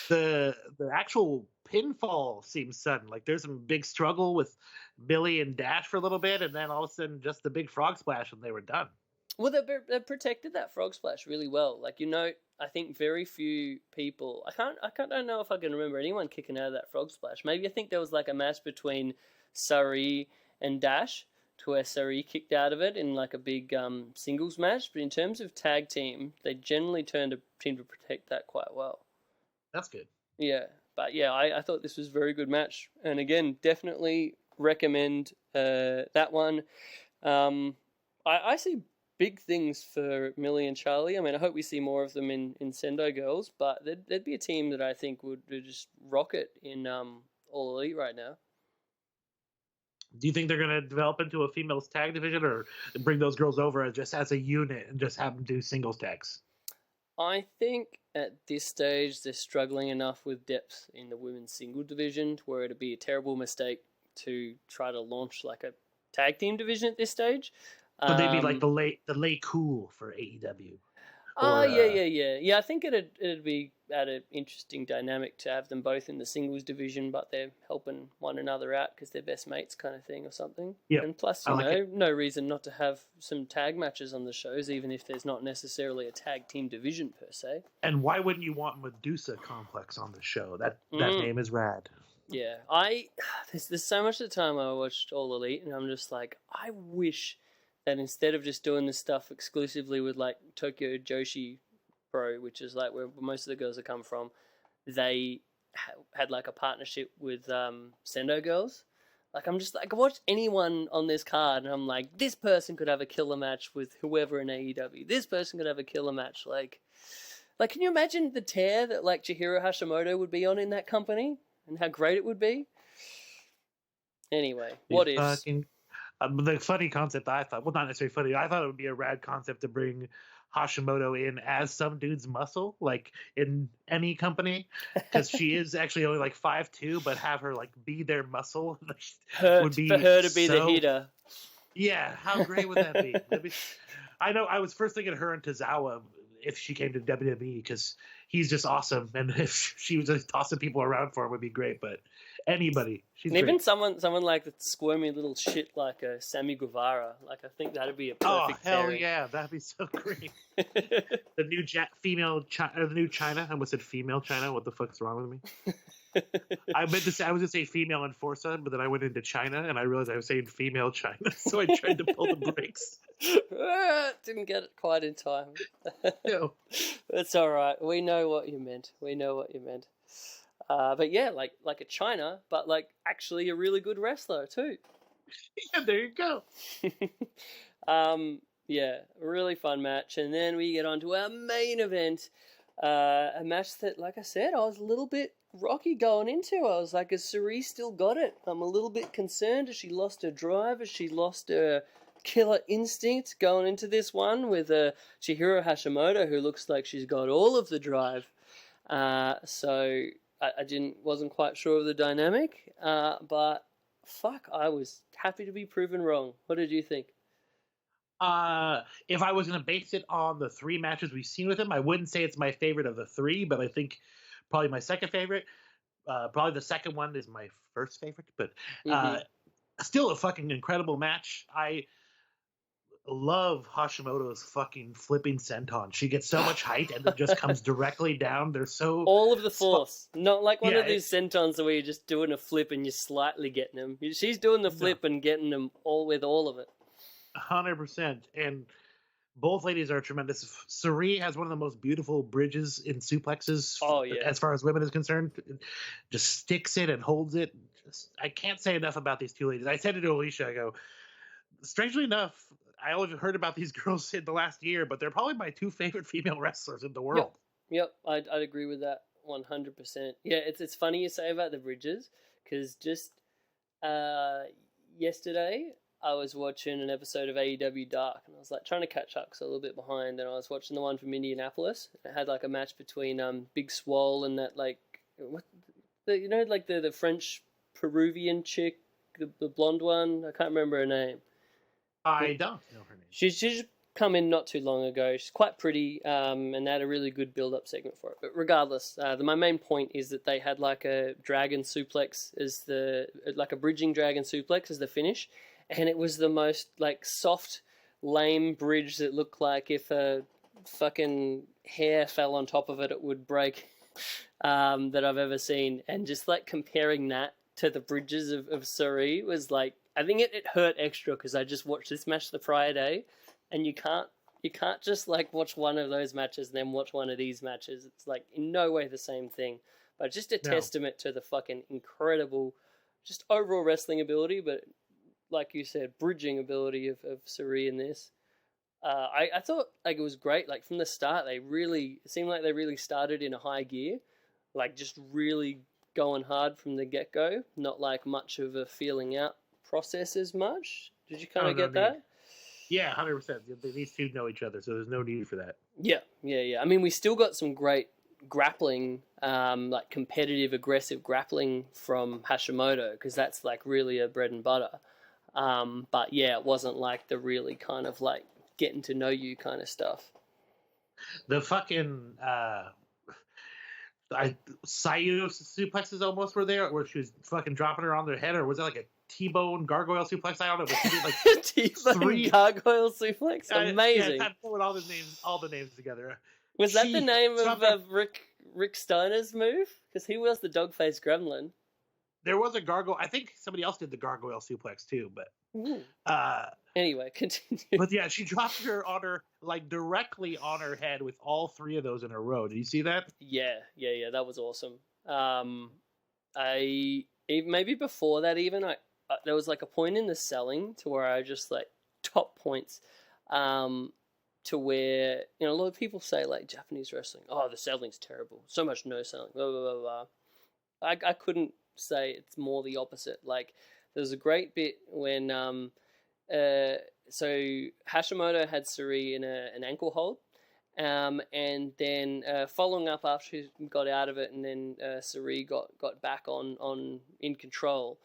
S2: The actual pinfall seems sudden. Like there's some big struggle with Billy and Dash for a little bit, and then all of a sudden just the big frog splash, and they were done.
S3: Well, they protected that frog splash really well. Like I think very few people. I don't know if I can remember anyone kicking out of that frog splash. Maybe I think there was like a match between Sari and Dash, to where Sari kicked out of it in like a big singles match. But in terms of tag team, they generally seem to protect that quite well.
S2: That's good.
S3: Yeah, but yeah, I thought this was a very good match, and again, definitely recommend that one. I see big things for Millie and Charlie. I mean, I hope we see more of them in Sendai Girls, but they'd be a team that I think would just rock it in All Elite right now.
S2: Do you think they're going to develop into a females tag division, or bring those girls over just as a unit and just have them do singles tags?
S3: I think at this stage they're struggling enough with depth in the women's single division to where it'd be a terrible mistake to try to launch like a tag team division at this stage.
S2: Would they be like the late cool for AEW?
S3: Yeah. I think it'd be at an interesting dynamic to have them both in the singles division, but they're helping one another out because they're best mates, kind of thing, or something.
S2: Yeah.
S3: And plus, no reason not to have some tag matches on the shows, even if there's not necessarily a tag team division per se.
S2: And why wouldn't you want Medusa Complex on the show? That name is rad.
S3: Yeah, there's so much of the time I watched All Elite, and I'm just like, I wish that instead of just doing this stuff exclusively with like Tokyo Joshi Pro, which is like where most of the girls have come from, they had like a partnership with Sendai Girls. Like I'm just like, I watch anyone on this card and I'm like, this person could have a killer match with whoever in AEW. This person could have a killer match. Like can you imagine the tear that like Chihiro Hashimoto would be on in that company and how great it would be? Anyway, what ifs?
S2: The funny concept I thought, well, not necessarily funny, I thought it would be a rad concept to bring Hashimoto in as some dude's muscle, like in any company, because she is actually only like 5'2", but have her like be their muscle
S3: would be for her to be the heater.
S2: Yeah, how great would that be? I know I was first thinking her and Tozawa if she came to WWE because he's just awesome, and if she was just tossing people around for him would be great. But anybody, she's
S3: and
S2: great.
S3: Even someone like the squirmy little shit like a Sammy Guevara, like I think that'd be a perfect.
S2: Oh hell
S3: pairing.
S2: yeah, that'd be so great. The new female China, the new China. I almost said female China. What the fuck's wrong with me? I meant to say I was gonna say female Enforcer, but then I went into China and I realized I was saying female China, so I tried to pull the brakes.
S3: Didn't get it quite in time.
S2: No.
S3: It's all right. We know what you meant. But yeah, like a China, but like actually a really good wrestler too.
S2: Yeah, there you go.
S3: Yeah, really fun match. And then we get on to our main event, a match that, like I said, I was a little bit rocky going into. I was like, has Suri still got it? I'm a little bit concerned. Has she lost her drive? Has she lost her killer instinct going into this one with Chihiro Hashimoto, who looks like she's got all of the drive? So I wasn't quite sure of the dynamic, but fuck, I was happy to be proven wrong. What did you think?
S2: If I was going to base it on the 3 matches we've seen with him, I wouldn't say it's my favorite of the 3, but I think probably my second favorite. Probably the second one is my first favorite, but still a fucking incredible match. I love Hashimoto's fucking flipping senton. She gets so much height and it just comes directly down. They're so
S3: all of the force, not like one of these sentons where you're just doing a flip and you're slightly getting them. She's doing the flip and getting them all with all of it.
S2: 100%. And both ladies are tremendous. Suri has one of the most beautiful bridges in suplexes.
S3: Oh, yeah.
S2: As far as women is concerned, just sticks it and holds it. I can't say enough about these 2 ladies. I said it to Alicia. I go, strangely enough, I only heard about these girls in the last year, but they're probably my 2 favorite female wrestlers in the world.
S3: Yep, I'd agree with that 100%. Yeah, it's funny you say about the bridges, because just yesterday I was watching an episode of AEW Dark, and I was like trying to catch up because I was a little bit behind, and I was watching the one from Indianapolis. It had like a match between Big Swole and that like the French Peruvian chick, the blonde one. I can't remember her name.
S2: I don't know her name.
S3: She's just come in not too long ago. She's quite pretty, and they had a really good build-up segment for it. But regardless, my main point is that they had like a dragon suplex like a bridging dragon suplex as the finish, and it was the most like soft, lame bridge that looked like if a fucking hair fell on top of it, it would break, that I've ever seen. And just like comparing that to the bridges of Suri was like, I think it hurt extra because I just watched this match the prior day, and you can't just like watch one of those matches and then watch one of these matches. It's like in no way the same thing, but just a testament to the fucking incredible, just overall wrestling ability, but like you said, bridging ability of Suri in this. I thought like it was great. Like from the start, it seemed like they really started in a high gear, like just really going hard from the get-go, not like much of a feeling out process as much. Did you kind of get that?
S2: Yeah, 100%. These 2 know each other, so there's no need for that.
S3: Yeah. I mean, we still got some great grappling, like competitive, aggressive grappling from Hashimoto, because that's like really a bread and butter. But yeah, it wasn't like the really kind of like getting to know you kind of stuff.
S2: The fucking Sayu suplexes almost were there, where she was fucking dropping her on their head, or was it like a T-bone gargoyle suplex? I don't know, but she did like
S3: T-bone
S2: 3
S3: gargoyle suplex. Amazing.
S2: Yeah, put all the names together.
S3: Was that the name of Rick Steiner's move? Because he was the dog-faced gremlin.
S2: There was a gargoyle. I think somebody else did the gargoyle suplex too, but
S3: anyway, continue.
S2: But yeah, she dropped her on her, like directly on her head with all 3 of those in a row. Did you see that?
S3: Yeah, that was awesome. Maybe before that even, there was like a point in the selling to where I just like top points, to where, you know, a lot of people say like Japanese wrestling, oh, the selling's terrible, so much no selling, blah blah blah blah. I couldn't say it's more the opposite. Like there was a great bit when so Hashimoto had Suri in an ankle hold, and then following up after she got out of it, and then Suri got back on in control.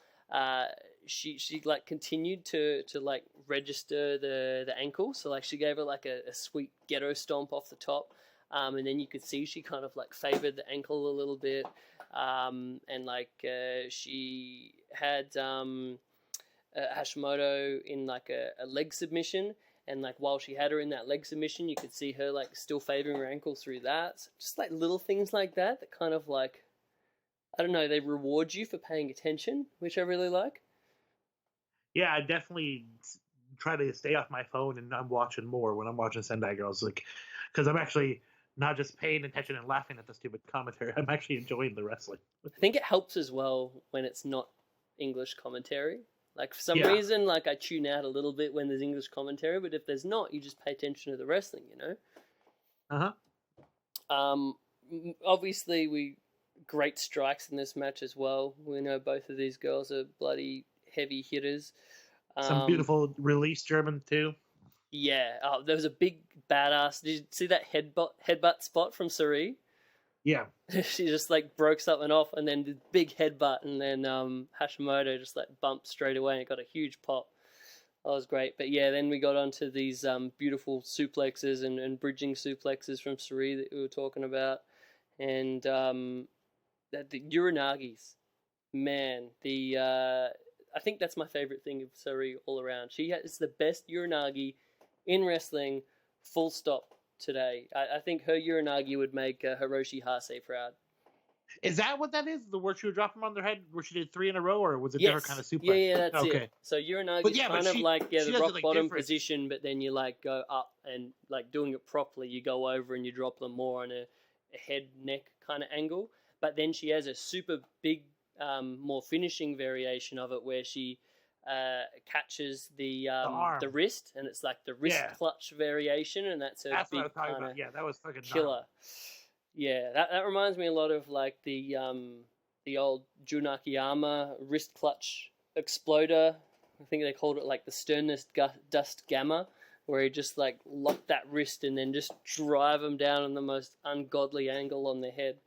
S3: She like continued to like register the ankle, so like she gave her like a sweet ghetto stomp off the top, and then you could see she kind of like favored the ankle a little bit, and like she had Hashimoto in like a leg submission, and like while she had her in that leg submission, you could see her like still favoring her ankle through that. So just like little things like that kind of like, I don't know, they reward you for paying attention, which I really like.
S2: Yeah, I definitely try to stay off my phone, and I'm watching more when I'm watching Sendai Girls, like, because I'm actually not just paying attention and laughing at the stupid commentary. I'm actually enjoying the wrestling.
S3: I think it helps as well when it's not English commentary. Like, for some
S2: Yeah.
S3: reason, like, I tune out a little bit when there's English commentary, but if there's not, you just pay attention to the wrestling, you know? Obviously, great strikes in this match as well. We know both of these girls are bloody heavy hitters.
S2: Some beautiful release German too.
S3: Yeah. Oh, there was a big badass. Did you see that headbutt spot from Sari?
S2: Yeah.
S3: She just like broke something off and then did big headbutt, and then Hashimoto just like bumped straight away and it got a huge pop. That was great. But yeah, then we got onto these beautiful suplexes and bridging suplexes from Sari that we were talking about. And the Uranagis, man, I think that's my favorite thing of Sari all around. She is the best Uranagi in wrestling, full stop, today. I think her Uranagi would make Hiroshi Hase proud.
S2: Is that what that is? The where she would drop them on their head, where she did 3 in a row, or was it different kind of suplex?
S3: Yeah, that's it. So Uranagi is kind of like the rock bottom
S2: different
S3: position, but then you like go up and like doing it properly, you go over and you drop them more on a head neck kind of angle. But then she has a super big, more finishing variation of it where she catches the wrist, and it's like the wrist clutch variation, and that's her big kind of
S2: that was fucking
S3: killer.
S2: gnarly.
S3: Yeah, that reminds me a lot of like the old Junakiyama wrist clutch exploder. I think they called it like the Sternest Dust Gamma, where he just like locked that wrist and then just drive them down on the most ungodly angle on their head.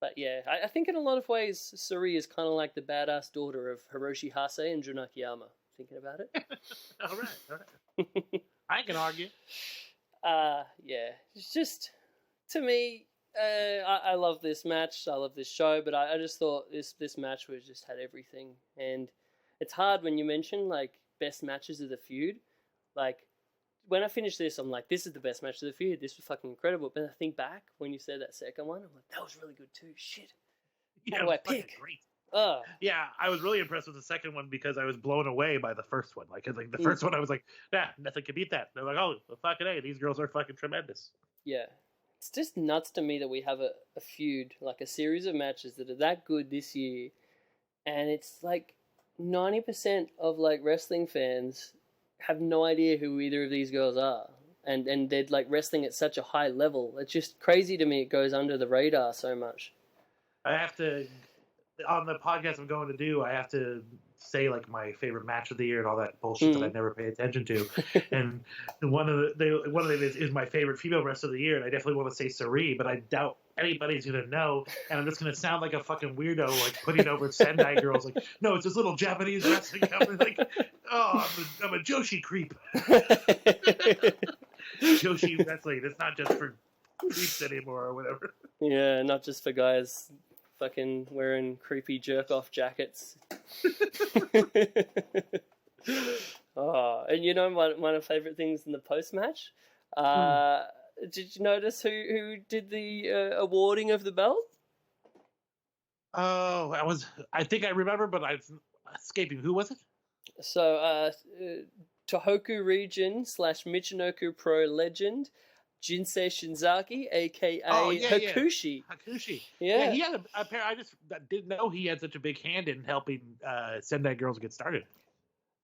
S3: But yeah, I think in a lot of ways, Suri is kind of like the badass daughter of Hiroshi Hase and Junakiyama. Thinking about it.
S2: All right. I can argue.
S3: Yeah, it's just, to me, I love this match. I love this show, but I just thought this match was just had everything. And it's hard when you mention like best matches of the feud. Like, when I finished this, I'm like, this is the best match of the feud. This was fucking incredible. But I think back when you said that second one, I'm like, that was really good too. Shit. How do I pick?
S2: Great.
S3: Oh.
S2: Yeah, I was really impressed with the second one because I was blown away by the first one. Like the first one, I was like, nothing can beat that. They're like, oh, well, fucking A, these girls are fucking tremendous.
S3: Yeah. It's just nuts to me that we have a feud, like a series of matches that are that good this year. And it's like 90% of like wrestling fans have no idea who either of these girls are. And they're like wrestling at such a high level. It's just crazy to me it goes under the radar so much.
S2: I have to, on the podcast I'm going to do, I have to say like my favorite match of the year and all that bullshit that I never pay attention to. And one of them is my favorite female wrestler of the year, and I definitely want to say Sari, but I doubt anybody's gonna know, and I'm just gonna sound like a fucking weirdo, like putting over Sendai Girls. Like, no, it's this little Japanese wrestling company. Like, oh, I'm a Joshi creep. Joshi wrestling. It's not just for creeps anymore or whatever.
S3: Yeah, not just for guys fucking wearing creepy jerk-off jackets. Oh, and you know one of my favourite things in the post-match? Did you notice who did the awarding of the belt?
S2: Oh, I think I remember, but I'm escaping. Who was it?
S3: So, Tohoku Region / Michinoku Pro legend, Jinsei Shinzaki, a.k.a. Hakushi.
S2: Yeah. Hakushi.
S3: Yeah.
S2: He had a pair. I just didn't know he had such a big hand in helping Sendai Girls get started.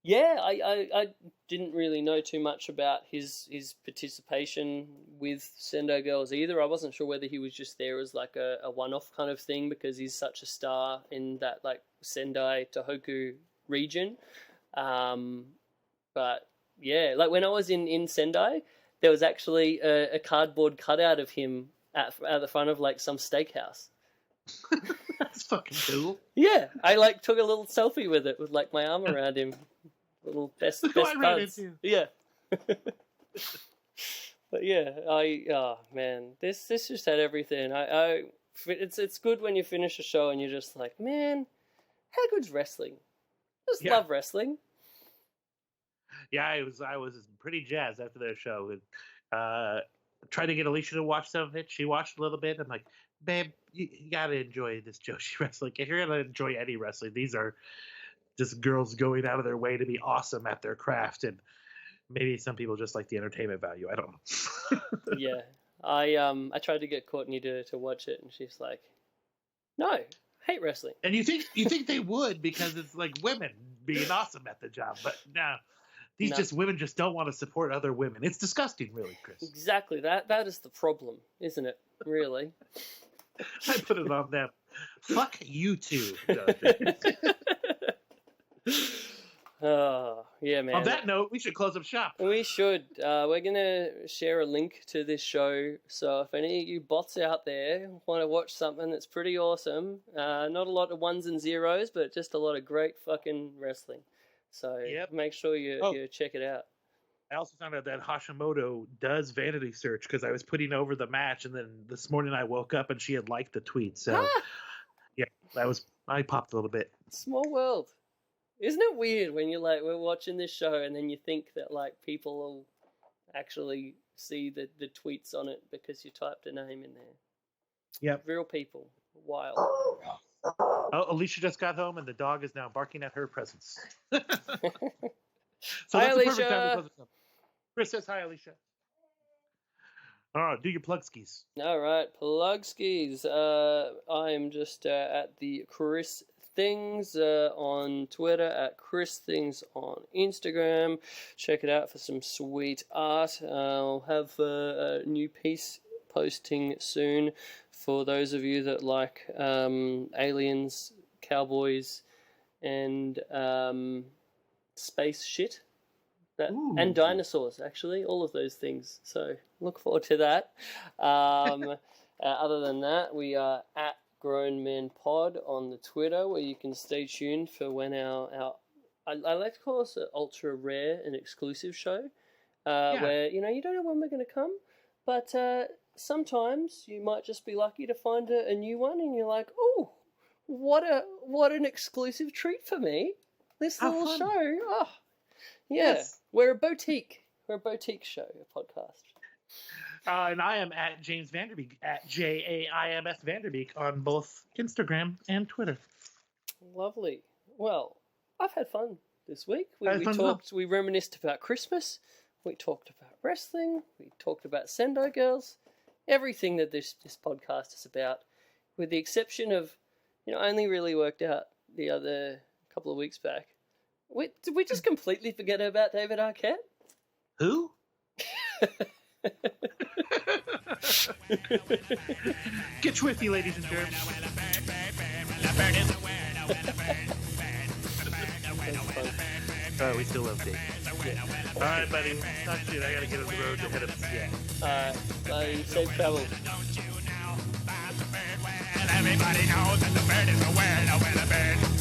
S3: Yeah, I didn't really know too much about his participation with Sendai Girls either. I wasn't sure whether he was just there as like a one-off kind of thing because he's such a star in that like Sendai Tohoku region. But yeah, like when I was in Sendai, there was actually a cardboard cutout of him at the front of like some steakhouse.
S2: That's fucking cool.
S3: Yeah, I like took a little selfie with it with like my arm around him. Little best buds. Yeah. But yeah, oh man, this just had everything. It's good when you finish a show and you're just like, man, how good's wrestling? Just love wrestling.
S2: Yeah, I was pretty jazzed after their show. Tried to get Alicia to watch some of it. She watched a little bit. I'm like, babe, you gotta enjoy this Joshi wrestling. If you're gonna enjoy any wrestling, these are just girls going out of their way to be awesome at their craft, and maybe some people just like the entertainment value. I don't know.
S3: Yeah, I tried to get Courtney to watch it, and she's like, "No, I hate wrestling."
S2: And you think they would because it's like women being awesome at the job, but no, these
S3: No.
S2: just women just don't want to support other women. It's disgusting, really, Chris.
S3: Exactly. That is the problem, isn't it? Really.
S2: I put it on them. Fuck you too.
S3: Oh, yeah, man.
S2: On that note, we should close up shop.
S3: We should. We're going to share a link to this show. So if any of you bots out there want to watch something that's pretty awesome, not a lot of ones and zeros, but just a lot of great fucking wrestling. So
S2: Yep.
S3: make sure you check it out.
S2: I also found out that Hashimoto does vanity search because I was putting over the match, and then this morning I woke up and she had liked the tweet. So, yeah, I popped a little bit.
S3: Small world. Isn't it weird when you're like, we're watching this show and then you think that like people will actually see the tweets on it because you typed a name in there?
S2: Yep.
S3: Real people. Wild.
S2: Oh, Alicia just got home and the dog is now barking at her presence. So
S3: Hi,
S2: that's the perfect time to
S3: Alicia.
S2: close this up. Chris says hi, Alicia. All right, do your plug skis.
S3: All right, plug skis. I'm just at the Chris Things on Twitter, at Chris Things on Instagram. Check it out for some sweet art. I'll have a new piece posting soon for those of you that like aliens, cowboys, and space shit.
S2: Ooh.
S3: And dinosaurs, actually, all of those things. So look forward to that. Other than that, we are at Grown Men Pod on the Twitter, where you can stay tuned for when our I like to call us an ultra rare and exclusive show, where you don't know when we're going to come, but sometimes you might just be lucky to find a new one, and you're like, oh, what an exclusive treat for me! This
S2: How
S3: little
S2: fun.
S3: show, oh. Yeah,
S2: Yes.
S3: we're a boutique. We're a boutique show, a podcast.
S2: And I am at Jaims Vanderbeek, at JAIMS Vanderbeek on both Instagram and Twitter.
S3: Lovely. Well, I've had fun this week.
S2: I had fun as
S3: We reminisced about Christmas. We talked about wrestling. We talked about Sendai Girls. Everything that this podcast is about, with the exception of, only really worked out the other couple of weeks back. Did we just completely forget about David Arquette?
S2: Who? Get swifty, ladies and gentlemen. We still love Dave. All right, buddy. Talk soon. I gotta get on the road to head up to Seattle.
S3: Bye. Safe travel.
S1: Everybody knows that the bird is a word, a bird.